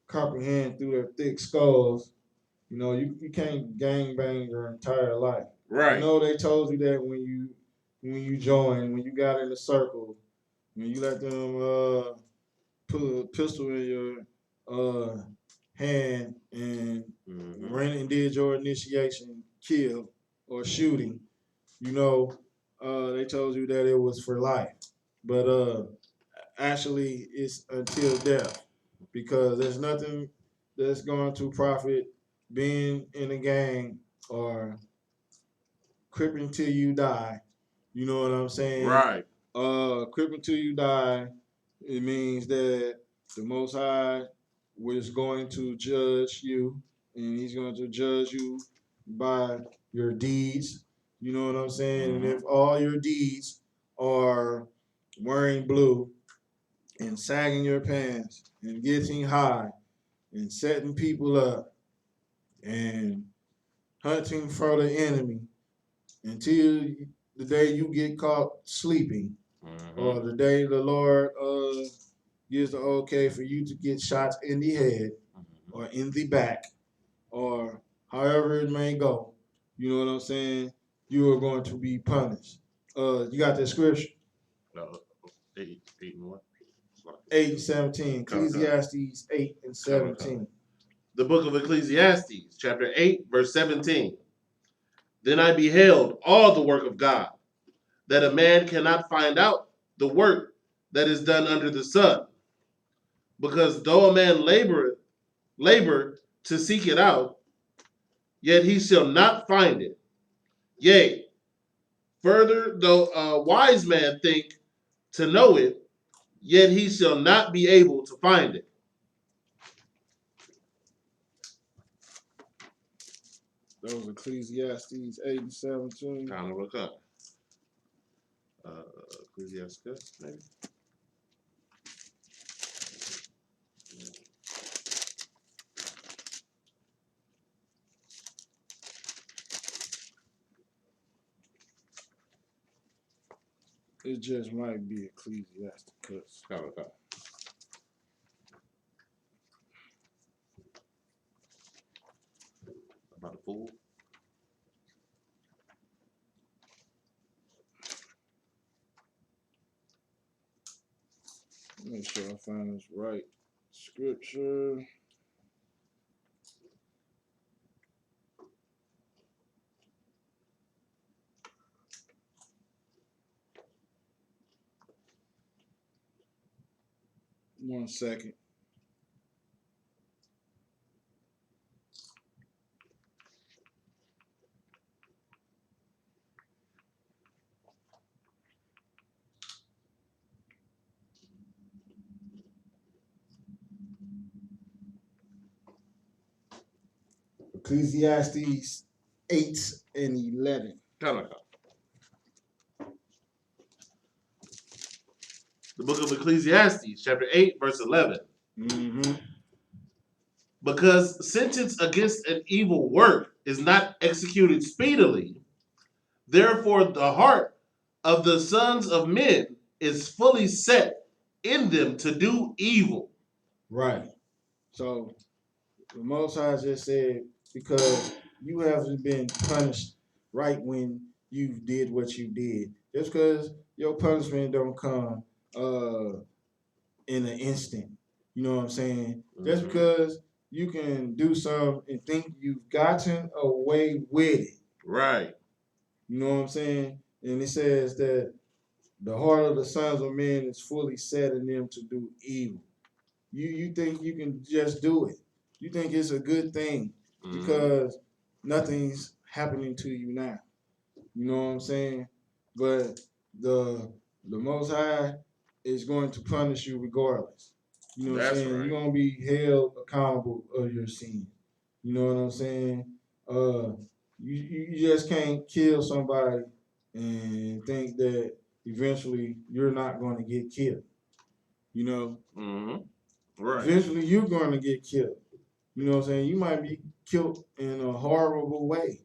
comprehend through their thick skulls. You know, you can't gangbang your entire life. Right. You know, they told you that when you joined, when you got in the circle, when you let them put a pistol in your hand and ran and did your initiation kill or shooting, you know, they told you that it was for life. But actually it's until death, because there's nothing that's going to profit being in a gang or cripping till you die. You know what I'm saying? Right. Cripping till you die, it means that the Most High was going to judge you, and he's going to judge you by your deeds. You know what I'm saying? And if all your deeds are wearing blue and sagging your pants and getting high and setting people up and hunting for the enemy until the day you get caught sleeping, or the day the Lord gives the okay for you to get shots in the head or in the back, or however it may go. You know what I'm saying? You are going to be punished. You got that scripture? Uh, 8 and what? 8 and 17. Ecclesiastes 8 and 17. The book of Ecclesiastes, chapter 8, verse 17. Then I beheld all the work of God, that a man cannot find out the work that is done under the sun. Because though a man labor to seek it out, yet he shall not find it. Yea, further, though a wise man think to know it, yet he shall not be able to find it. That was Ecclesiastes 8 and 17. Kind of look up. Ecclesiastes, maybe. It just might be Ecclesiastes. Kind of look up. About a fool. Make sure I find this right scripture. One second. Ecclesiastes 8 and 11. Kind of. The book of Ecclesiastes, chapter 8, verse 11. Mm-hmm. Because sentence against an evil work is not executed speedily, therefore the heart of the sons of men is fully set in them to do evil. Right. So the Most High just said, because you haven't been punished right when you did what you did. Just because your punishment don't come in an instant. You know what I'm saying? Just because you can do something and think you've gotten away with it. Right. You know what I'm saying? And it says that the heart of the sons of men is fully set in them to do evil. You think you can just do it. You think it's a good thing because nothing's happening to you now. You know what I'm saying? But the Most High is going to punish you regardless. You know what I'm saying? Right. You're gonna be held accountable of your sin. You know what I'm saying? You just can't kill somebody and think that eventually you're not going to get killed. You know? Right. Eventually you're going to get killed. You know what I'm saying? You might be killed in a horrible way.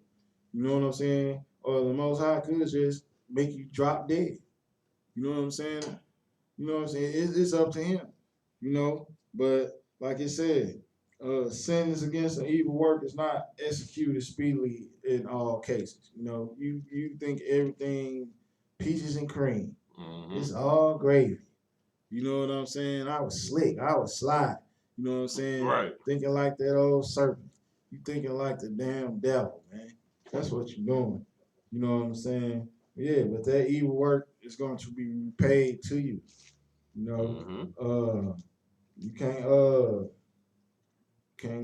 You know what I'm saying? Or the Most High could just make you drop dead. You know what I'm saying? You know what I'm saying? It's up to him. You know? But like I said, sentence against an evil work is not executed speedily in all cases. You know, you think everything peaches and cream. It's all gravy. You know what I'm saying? I was slick. I was sly. You know what I'm saying? Right. Thinking like that old serpent. You thinking like the damn devil, man. That's what you're doing. You know what I'm saying? Yeah, but that evil work is going to be repaid to you. You know, you can't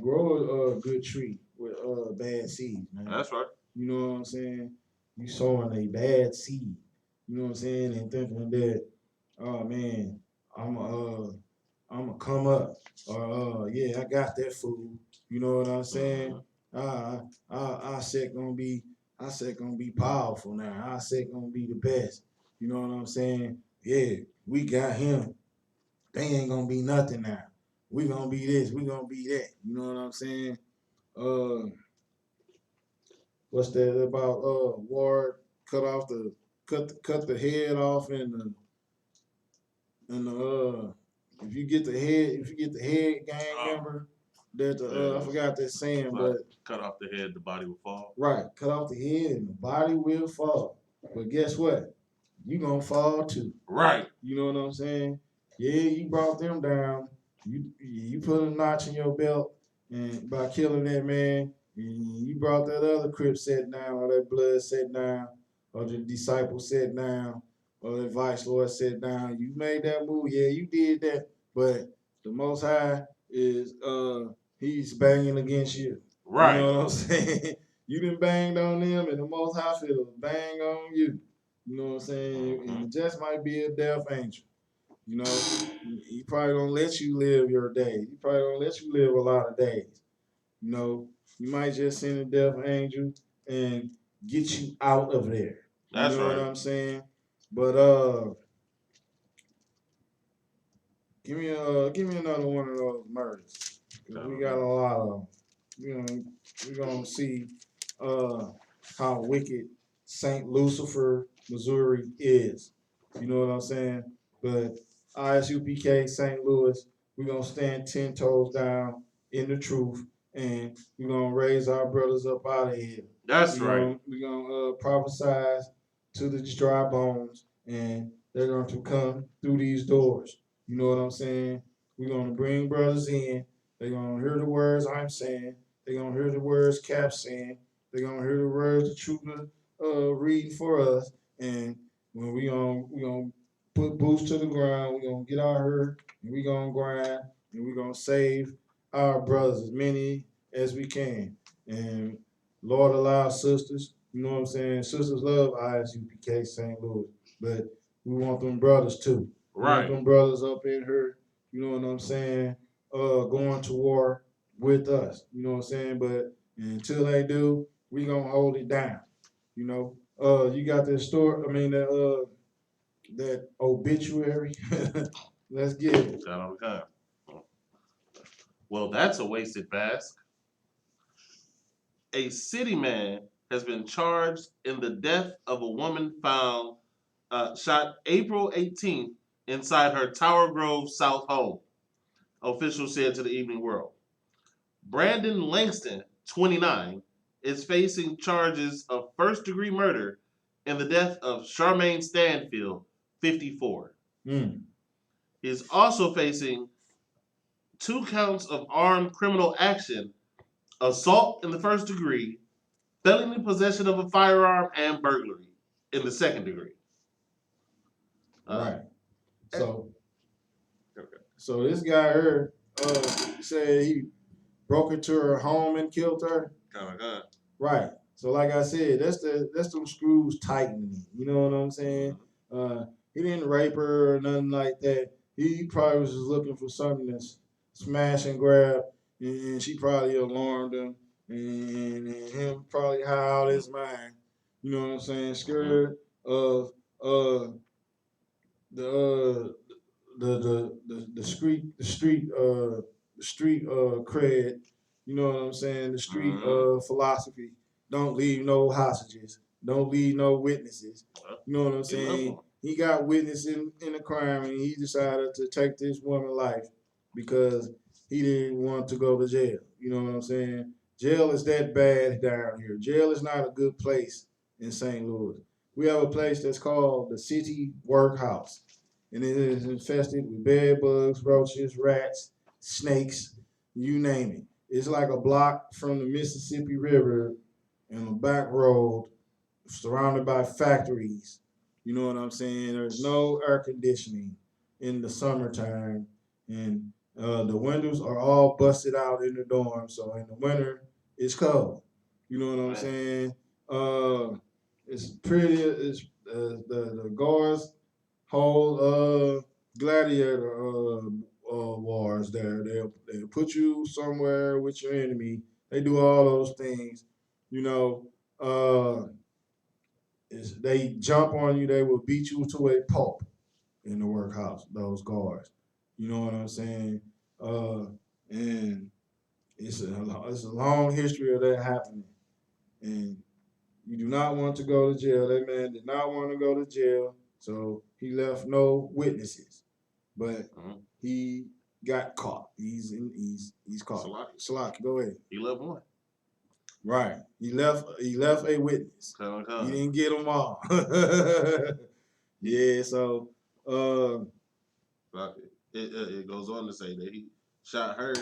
grow a good tree with bad seeds, man. That's right. You know what I'm saying? You sowing a bad seed. You know what I'm saying? And thinking that, oh man, I'm gonna come up, or yeah, I got that food. You know what I'm saying? I said gonna be powerful now. I said gonna be the best. You know what I'm saying? Yeah, we got him. They ain't gonna be nothing now. We gonna be this. We gonna be that. You know what I'm saying? What's that about? Ward cut the head off and if you get the head gang member that I forgot that saying, but cut off the head, the body will fall. right, cut off the head and the body will fall. But guess what? You gonna fall too. Right. You know what I'm saying? Yeah, you brought them down. You put a notch in your belt and by killing that man, and you brought that other Crip set down, or that blood set down, or the disciple set down, or the vice lord set down. You made that move. Yeah, you did that. But the most high is he's banging against you. Right. You know what I'm saying? You done banged on them and the most high will bang on you. You know what I'm saying? And it just might be a death angel. You know, he probably don't let you live your days. He probably don't let you live a lot of days. You know, you might just send a death angel and get you out of there. That's you know right. what I'm saying? But give me another one of those murders. We got a lot of them. We're gonna see how wicked St. Lucifer, Missouri is. You know what I'm saying? But ISUPK St. Louis, we're gonna stand 10 toes down in the truth, and we're gonna raise our brothers up out of here. That's right. We're gonna prophesize to the dry bones, and they're going to come through these doors. You know what I'm saying? We're gonna bring brothers in. They're gonna hear the words I'm saying. They're gonna hear the words Cap's saying. They're gonna hear the words the trooper reading for us. And when we gonna put boots to the ground, we're gonna get out here and we're gonna grind and we're gonna save our brothers, as many as we can. And Lord allow sisters, you know what I'm saying? Sisters love ISUPK St. Louis, but we want them brothers too. We want them brothers up in here, you know what I'm saying, going to war with us. You know what I'm saying? But until they do, we gonna hold it down. You know, you got that story. I mean, that obituary. Let's get it. Well, that's a wasted fast. A city man has been charged in the death of a woman found shot April 18th inside her Tower Grove South home, officials said to the Evening World. Brandon Langston, 29, is facing charges of first-degree murder in the death of Charmaine Stanfield, 54. Mm. He is also facing 2 counts of armed criminal action, assault in the first degree, felony possession of a firearm, and burglary in the second degree. Right. So this guy here said he broke into her home and killed her. Right. So like I said, that's them screws tightening. You know what I'm saying? He didn't rape her or nothing like that. He probably was just looking for something to smash and grab, and she probably alarmed him, and him probably high out his mind. You know what I'm saying? Scared of the the street cred. You know what I'm saying? The street philosophy. Don't leave no hostages. Don't leave no witnesses. You know what I'm saying? He got witness in a crime and he decided to take this woman's life because he didn't want to go to jail. You know what I'm saying? Jail is that bad down here. Jail is not a good place in St. Louis. We have a place that's called the City Workhouse, and it is infested with bed bugs, roaches, rats, snakes, you name it. It's like a block from the Mississippi River and a back road surrounded by factories. You know what I'm saying? There's no air conditioning in the summertime, and the windows are all busted out in the dorm. So in the winter, it's cold. You know what I'm saying? It's pretty. It's the guards hold gladiator wars there. They'll put you somewhere with your enemy. They do all those things. You know, they jump on you. They will beat you to a pulp in the workhouse. Those guards. You know what I'm saying? And it's a long history of that happening. And You do not want to go to jail. That man did not want to go to jail, so he left no witnesses. But he got caught. He's caught. Salaki, go ahead. He left one. Right. He left a witness. He didn't get them all. Yeah, so it goes on to say that he shot her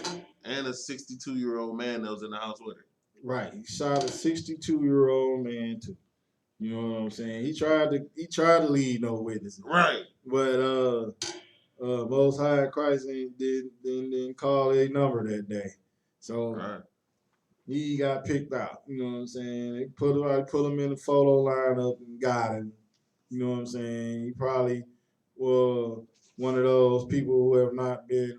and a 62-year-old man that was in the house with her. Right. He shot a 62-year-old man too. You know what I'm saying? He tried to lead no witnesses. Right. But Most High Christ didn't call a number that day. So he got picked out. You know what I'm saying? They put him in the photo lineup and got him. You know what I'm saying? He probably was one of those people who have not been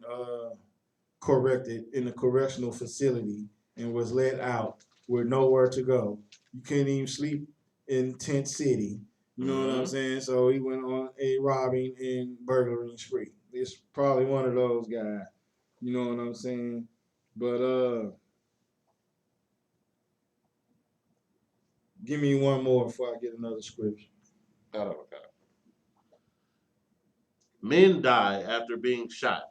corrected in a correctional facility and was let out with nowhere to go. You couldn't even sleep in Tent City. You know what I'm saying? So he went on a robbing and burglary spree. It's probably one of those guys. You know what I'm saying? But give me one more before I get another scripture. Okay. Men die after being shot.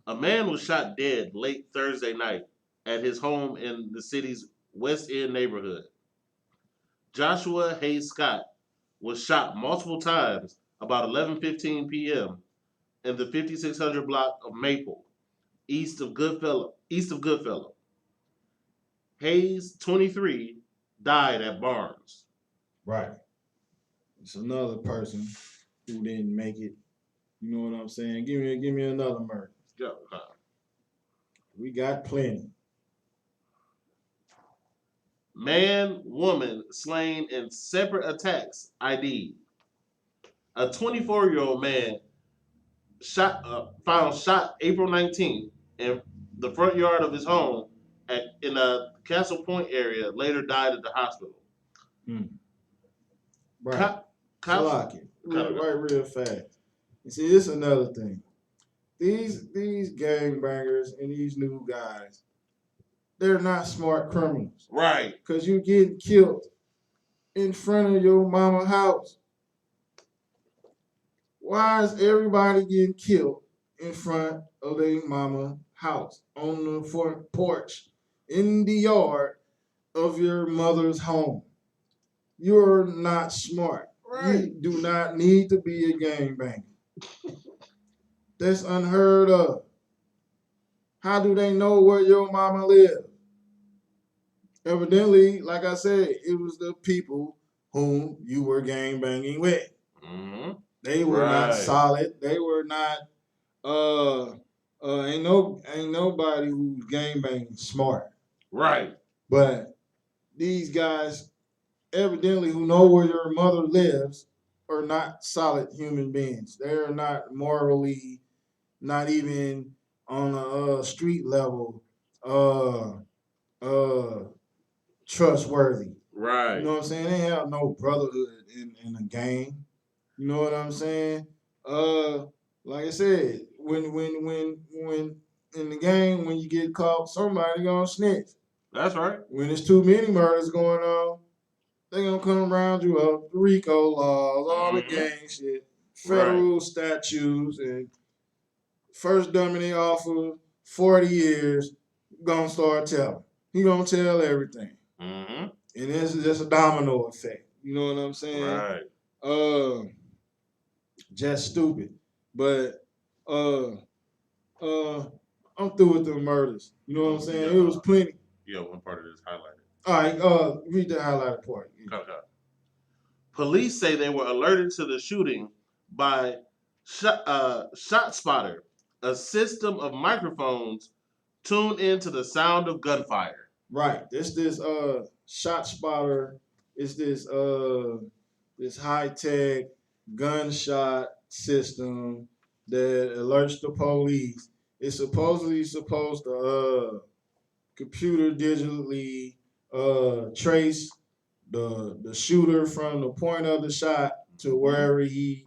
A man was shot dead late Thursday night at his home in the city's West End neighborhood. Joshua Hayes Scott was shot multiple times about 11:15 p.m. in the 5600 block of Maple, east of Goodfellow. Hayes, 23, died at Barnes. Right. It's another person who didn't make it. You know what I'm saying? Give me another murder. Yeah. We got plenty. Man, woman slain in separate attacks. ID. A 24-year-old man found shot April 19th in the front yard of his home in a Castle Point area. Later died at the hospital. Right. Salaki. Right, real fast. You see, this is another thing. These gangbangers and these new guys, they're not smart criminals. Right. Because you getting killed in front of your mama's house. Why is everybody getting killed in front of their mama's house, on the front porch, in the yard of your mother's home? You're not smart. Right. You do not need to be a gangbanger. That's unheard of. How do they know where your mama lives? Evidently, like I said, it was the people whom you were gangbanging with. They were not solid. They were not. Ain't nobody who's gangbanging smart. Right. But these guys, evidently, who know where your mother lives, are not solid human beings. They are not morally, not even on a street level, trustworthy. Right. You know what I'm saying? They have no brotherhood in a gang. You know what I'm saying? Like I said, when in the game, when you get caught, somebody gonna snitch. That's right. When there's too many murders going on, they gonna come around you up, RICO laws, all the gang shit, federal statutes, and first dummy they offer 40 years, gonna start telling. He gonna tell everything. And this is just a domino effect. You know what I'm saying? Right. Just stupid. But I'm through with the murders. You know what I'm saying? It was plenty. Yeah, one part of this highlighted. All right, read the highlighted part. Okay. Police say they were alerted to the shooting by ShotSpotter, a system of microphones tuned into the sound of gunfire. Right. This ShotSpotter is this high-tech gunshot system that alerts the police. It's supposedly supposed to computer digitally trace the shooter from the point of the shot to wherever he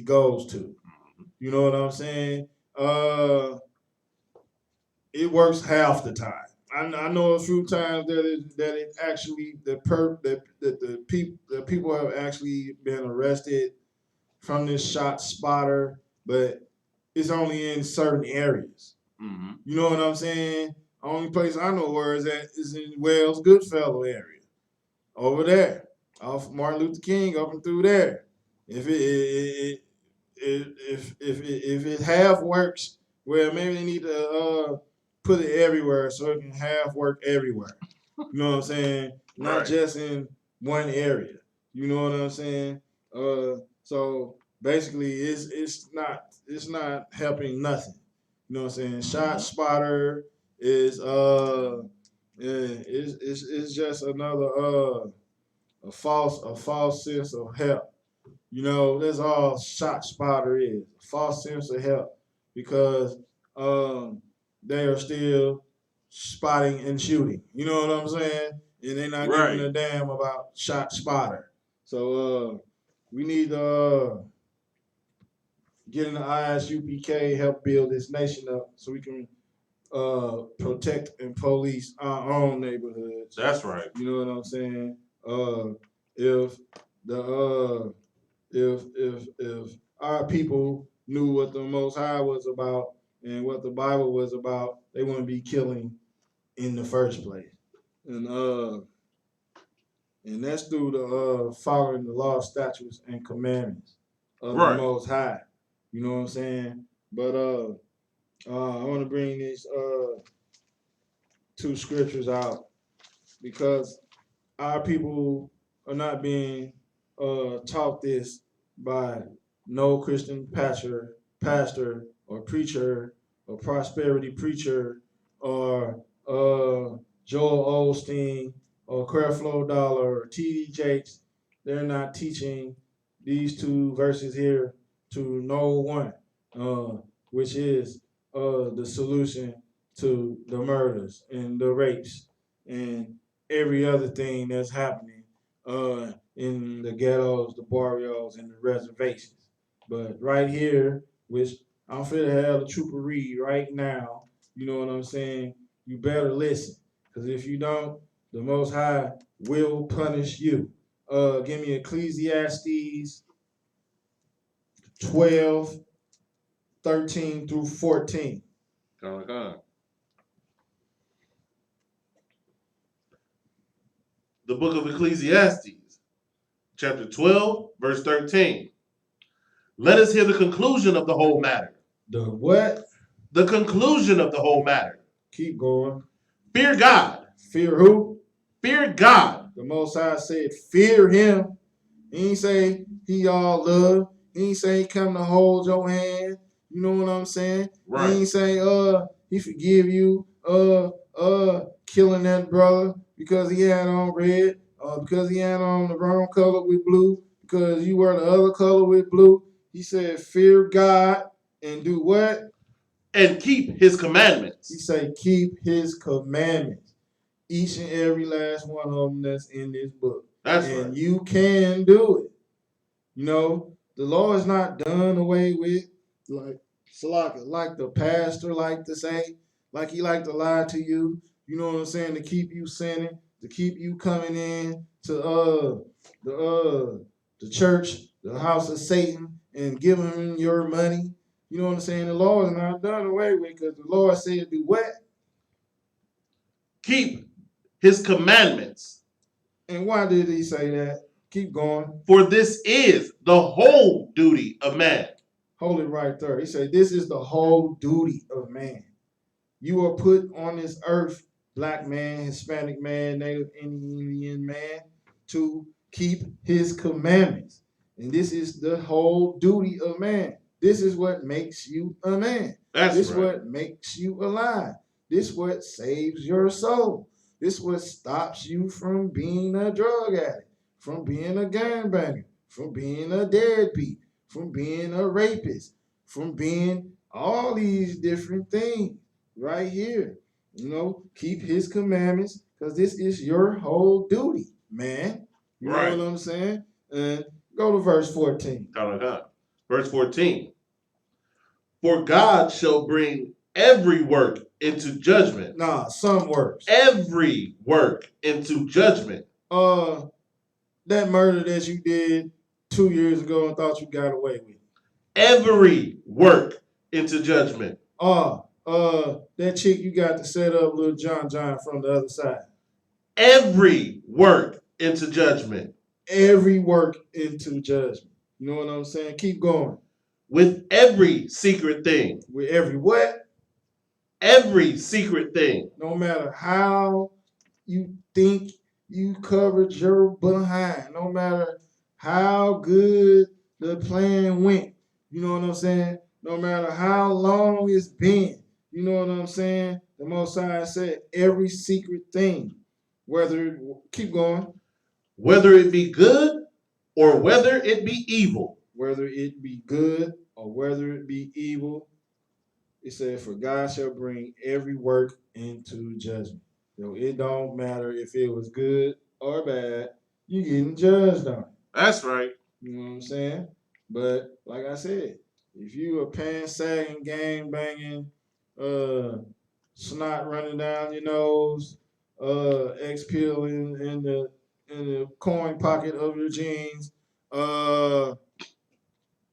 goes to. You know what I'm saying? It works half the time. I know a few times that it actually the people have actually been arrested from this shot spotter, but it's only in certain areas. Mm-hmm. You know what I'm saying? Only place I know where is at is in Wells Goodfellow area, over there, off Martin Luther King, up and through there. If if it half works, well, maybe they need to put it everywhere so it can half work everywhere. You know what I'm saying? Not Right. just in one area. You know what I'm saying? So basically, it's not helping nothing. You know what I'm saying? Shot spotter is it's just another a false sense of help. You know, that's all shot spotter is, a false sense of help, because they are still spotting and shooting. You know what I'm saying? And they're not giving a Right. damn about shot spotter. So we need to get in the ISUPK, help build this nation up so we can protect and police our own neighborhoods. That's right. You know what I'm saying? If the if our people knew what the Most High was about and what the Bible was about, they wouldn't be killing in the first place. And that's through the following the law, statutes, and commandments of the Right. Most High. You know what I'm saying? But I want to bring these two scriptures out because our people are not being taught this by no Christian pastor or preacher or prosperity preacher or Joel Osteen or Creflo Dollar or T.D. Jakes. They're not teaching these two verses here to no one, which is the solution to the murders and the rapes and every other thing that's happening in the ghettos, the barrios, and the reservations. But right here, which I'm finna have the trooper read right now, you know what I'm saying? You better listen, because if you don't, the Most High will punish you. Give me Ecclesiastes 12, 13 through 14. The book of Ecclesiastes, chapter 12, verse 13. Let us hear the conclusion of the whole matter. The what? The conclusion of the whole matter. Keep going. Fear God. Fear who? Fear God. The Most High said, fear him. He ain't say he all love. He ain't say he come to hold your hand. You know what I'm saying? Right. He ain't say he forgive you killing that brother because he had on red, because he had on the wrong color with blue, because you were the other color with blue. He said, fear God and do what? And keep his commandments. He said, keep his commandments. Each and every last one of them that's in this book. That's and right. You can do it. You know, the law is not done away with, like the pastor like to say, like he like to lie to you. You know what I'm saying? To keep you sinning, to keep you coming in to the church, the house of Satan, and giving him your money. You know what I'm saying? The law is not done away with because the Lord said do what? Keep his commandments. And why did he say that? Keep going. For this is the whole duty of man. Hold it right there. He said, this is the whole duty of man. You are put on this earth, black man, Hispanic man, Native Indian man, to keep his commandments. And this is the whole duty of man. This is what makes you a man. This is what makes you alive. This is what saves your soul. This is what stops you from being a drug addict, from being a gangbanger, from being a deadbeat, from being a rapist, from being all these different things right here. You know, keep his commandments because this is your whole duty, man. You know what I'm saying? And go to verse 14. Verse 14. For God shall bring every work into judgment. Nah, some works. Every work into judgment. That murder that you did 2 years ago and thought you got away with. Every work into judgment. That chick you got to set up little John from the other side. Every work into judgment. Every work into judgment. You know what I'm saying? Keep going. With every secret thing. With every what? Every secret thing. No matter how you think you covered your behind, no matter how good the plan went, you know what I'm saying? No matter how long it's been, you know what I'm saying? The Most High said every secret thing, keep going. Whether it be good or whether it be evil. Whether it be good or whether it be evil, it said, for God shall bring every work into judgment. It don't matter if it was good or bad, you getting judged on it. That's right. You know what I'm saying? But like I said, if you a pants sagging, gang banging, snot running down your nose, X pill in the coin pocket of your jeans,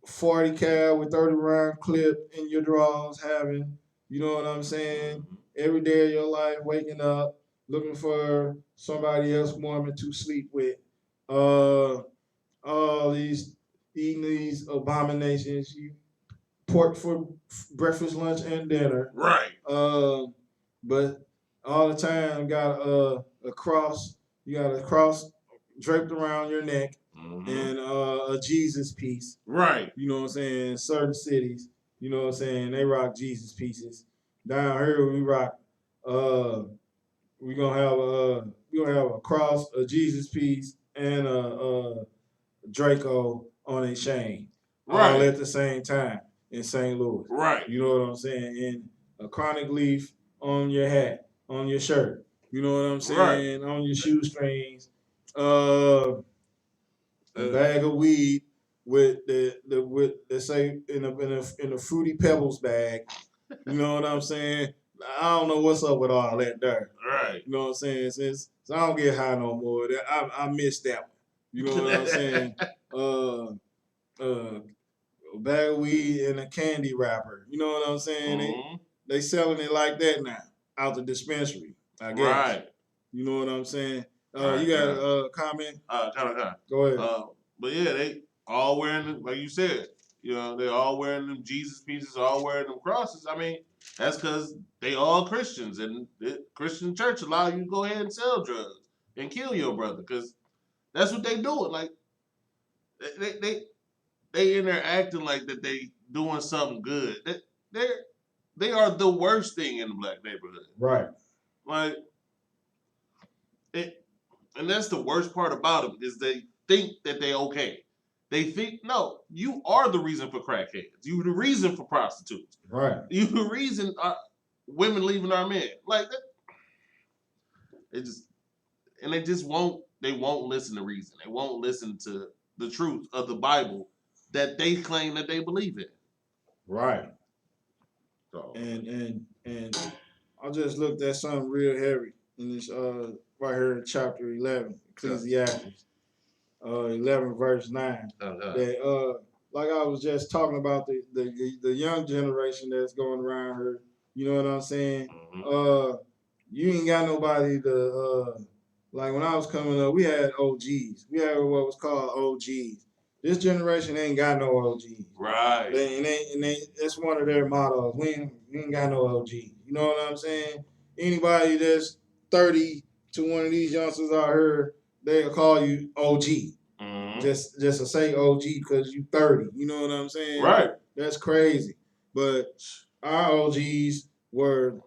40 cal with 30 round clip in your drawers, having, you know what I'm saying, every day of your life, waking up, looking for somebody else woman to sleep with, all these eating these abominations, you pork for breakfast, lunch, and dinner. Right. But all the time got a cross, you got a cross draped around your neck, and a Jesus piece. Right. You know what I'm saying? Certain cities, you know what I'm saying, they rock Jesus pieces. Down here we rock we're gonna have a cross, a Jesus piece, and a Draco on a chain. Right. All at the same time in St. Louis. Right. You know what I'm saying? And a chronic leaf on your hat, on your shirt. You know what I'm saying? Right. On your shoestrings. A bag of weed with the say in a fruity pebbles bag. You know what I'm saying? I don't know what's up with all that there. Right. You know what I'm saying? Since I don't get high no more. I missed that one. You know what I'm saying? A bag of weed and a candy wrapper. You know what I'm saying? They selling it like that now out the dispensary, I guess. Right. You know what I'm saying? Right, you got a comment? Go ahead. But yeah, they all wearing, like you said, you know, they all wearing them Jesus pieces, all wearing them crosses. I mean, that's because they all Christians, and the Christian church allow you to go ahead and sell drugs and kill your brother, because that's what they doing. Like they in there acting like that they doing something good. They are the worst thing in the black neighborhood. Right. Like and that's the worst part about them, is they think that they okay. They think, no, you are the reason for crackheads. You the reason for prostitutes. Right. You the reason women leaving our men. Like that. They won't listen to reason. They won't listen to the truth of the Bible that they claim that they believe in. Right. So. And I just looked at something real heavy in this right here in chapter 11, Ecclesiastes, 11 verse 9. That like I was just talking about the young generation that's going around here. You know what I'm saying? You ain't got nobody to like when I was coming up, we had OGs. We had what was called OGs. This generation ain't got no OGs. Right. That's one of their mottos. We ain't got no OGs. You know what I'm saying? Anybody that's 30 to one of these youngsters out here, they'll call you OG. Just to say OG because you 30. You know what I'm saying? Right. That's crazy. But our OGs were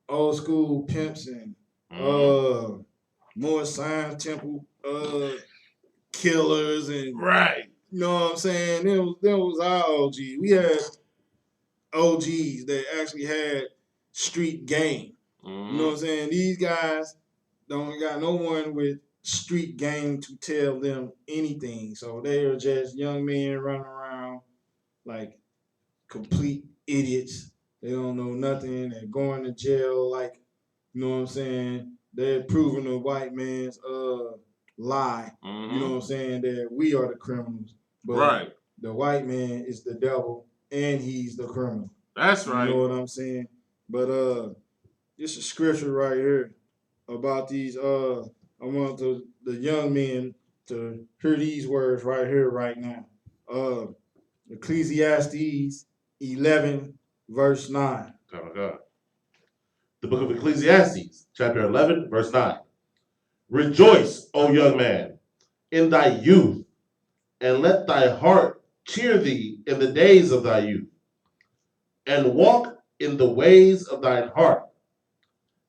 old school pimps and more Science Temple killers and right. You know what I'm saying? Them was our OG. We had OGs that actually had street game. You know what I'm saying? These guys don't got no one with street game to tell them anything. So they are just young men running around like complete idiots. They don't know nothing. They're going to jail like, you know what I'm saying? They're proving the white man's lie. You know what I'm saying? That we are the criminals. But Right. the white man is the devil and he's the criminal. That's right. You know what I'm saying? But this is scripture right here about these I want the young men to hear these words right here, right now. Uh Ecclesiastes 11, verse 9. Oh, God. The book of Ecclesiastes, chapter 11, verse 9. Rejoice, O young man, in thy youth, and let thy heart cheer thee in the days of thy youth, and walk in the ways of thine heart,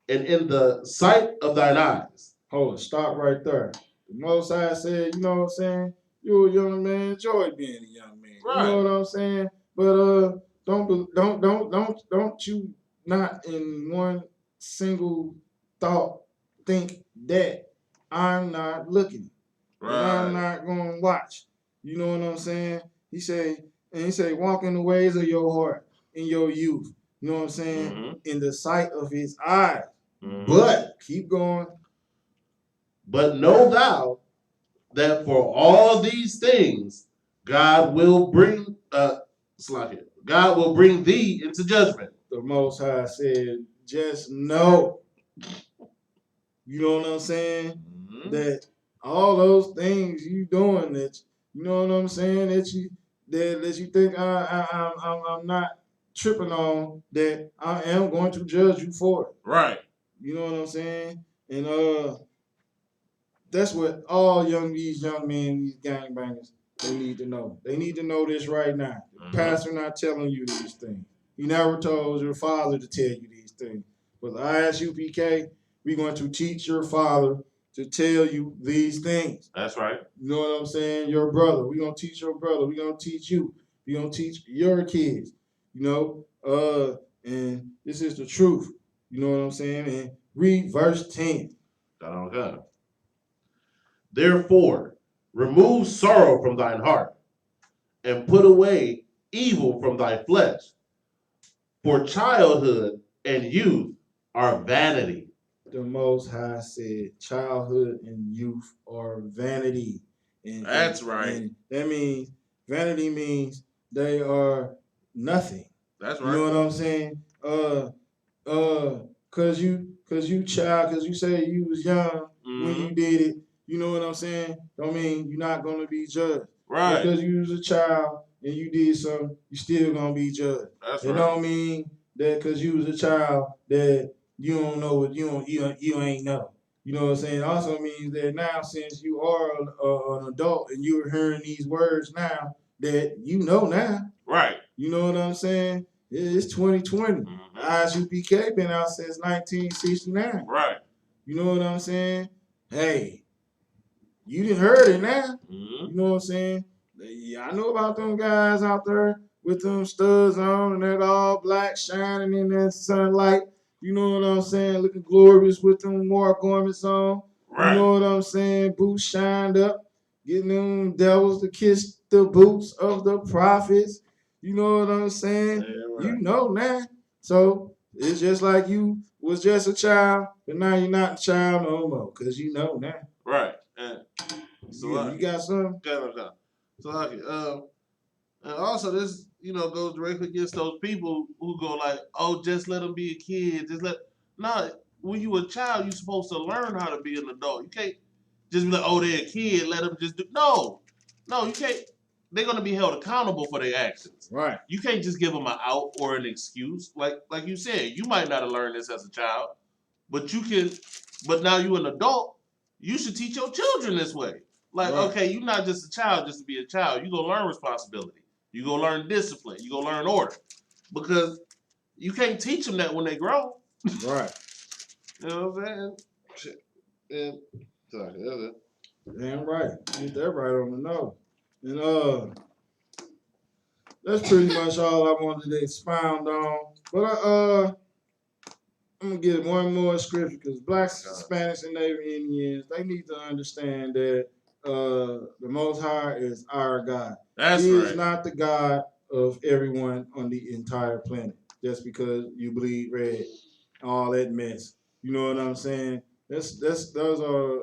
and in the sight of thine eyes. Hold it, stop right there. The Most High said, you know what I'm saying? You're a young man, enjoy being a young man. Right. You know what I'm saying? But don't you not in one single thought think that I'm not looking. Right. That I'm not gonna watch. You know what I'm saying? He say walk in the ways of your heart in your youth. You know what I'm saying? In the sight of his eyes. But keep going. But know thou that for all these things God will bring God will bring thee into judgment. The Most High said, just know. You know what I'm saying? That all those things you doing that, you know what I'm saying, that you think I'm not tripping on, that I am going to judge you for it. Right. You know what I'm saying? And that's what all these young men, these gangbangers, they need to know. They need to know this right now. The pastor not telling you these things. He never told your father to tell you these things. But the Isupk, we're going to teach your father to tell you these things. That's right. You know what I'm saying? Your brother. We're going to teach your brother. We're going to teach you. We're going to teach your kids. You know? And this is the truth. You know what I'm saying? And read verse 10. Okay. Therefore, remove sorrow from thine heart, and put away evil from thy flesh. For childhood and youth are vanity. The Most High said childhood and youth are vanity. That's right. And that means, vanity means they are nothing. That's right. You know what I'm saying? Cause you child, cause you say you was young when you did it. You know what I'm saying? Don't mean you're not gonna be judged. Right. Because you was a child and you did something, you still gonna be judged. That's it right. Don't mean that because you was a child that you don't know what you ain't know. You know what I'm saying? It also means that now, since you are an adult and you're hearing these words now, that you know now. Right. You know what I'm saying? It's 2020. Isupk been out since 1969. Right. You know what I'm saying? Hey, you didn't heard it now. You know what I'm saying? Yeah, I know about them guys out there with them studs on and they're all black shining in that sunlight. You know what I'm saying? Looking glorious with them war garments on. Right. You know what I'm saying? Boots shined up, getting them devils to kiss the boots of the prophets. You know what I'm saying? Yeah, right. You know now. So it's just like you was just a child, but now you're not a child no more, because you know now. Right. And so you got something? So and also this, goes directly against those people who go like, oh, just let them be a kid. Nah, when you a child, you're supposed to learn how to be an adult. You can't just be like, oh, they're a kid, let them just do. No, you can't. They're gonna be held accountable for their actions. Right. You can't just give them an out or an excuse. Like you said, you might not have learned this as a child, but you can. But now you're an adult. You should teach your children this way. Like, right. Okay, you're not just a child just to be a child. You gonna learn responsibility. You gonna learn discipline. You gonna learn order, because you can't teach them that when they grow. Right. You know what I'm saying? And sorry, that's it. Damn right. Get that right on the nose. And that's pretty much all I wanted to expound on. But I'm gonna get one more scripture, because blacks, Hispanics, and Native Indians, they need to understand that the Most High is our God. That's He right. is not the God of everyone on the entire planet. just because you bleed red, all that mess. You know what I'm saying? Those are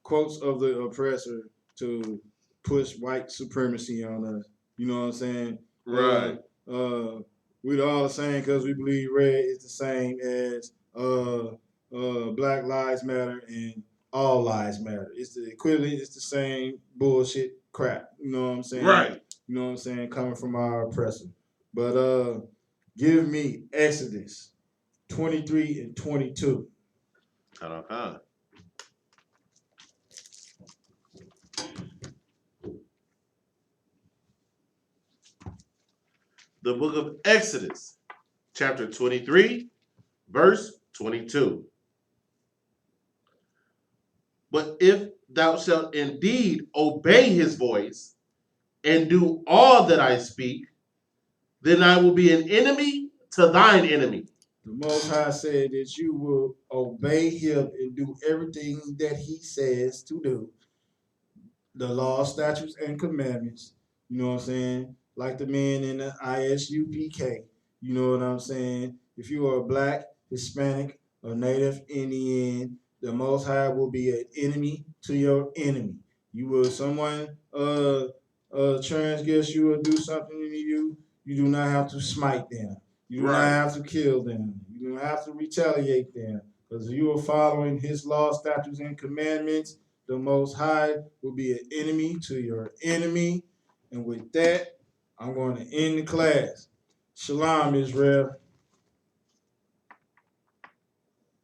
quotes of the oppressor to push white supremacy on us. You know what I'm saying? Right. We're all the same because we believe red is the same as Black Lives Matter and All Lives Matter. It's the equivalent. It's the same bullshit crap. You know what I'm saying? Right. You know what I'm saying? Coming from our oppressor. But give me Exodus 23 and 22. Kind. The book of Exodus, chapter 23, verse 22. But if thou shalt indeed obey his voice and do all that I speak, then I will be an enemy to thine enemy. The Most High said that you will obey him and do everything that he says to do. The law, statutes, and commandments. You know what I'm saying? Like the men in the Isupk. You know what I'm saying? If you are black, Hispanic, or Native Indian, the Most High will be an enemy to your enemy. You will someone transgress you or do something to you, you do not have to smite them. You do not Right. have to kill them. You do not have to retaliate them. Because you are following his law, statutes, and commandments, the Most High will be an enemy to your enemy. And with that, I'm going to end the class. Shalom, Israel.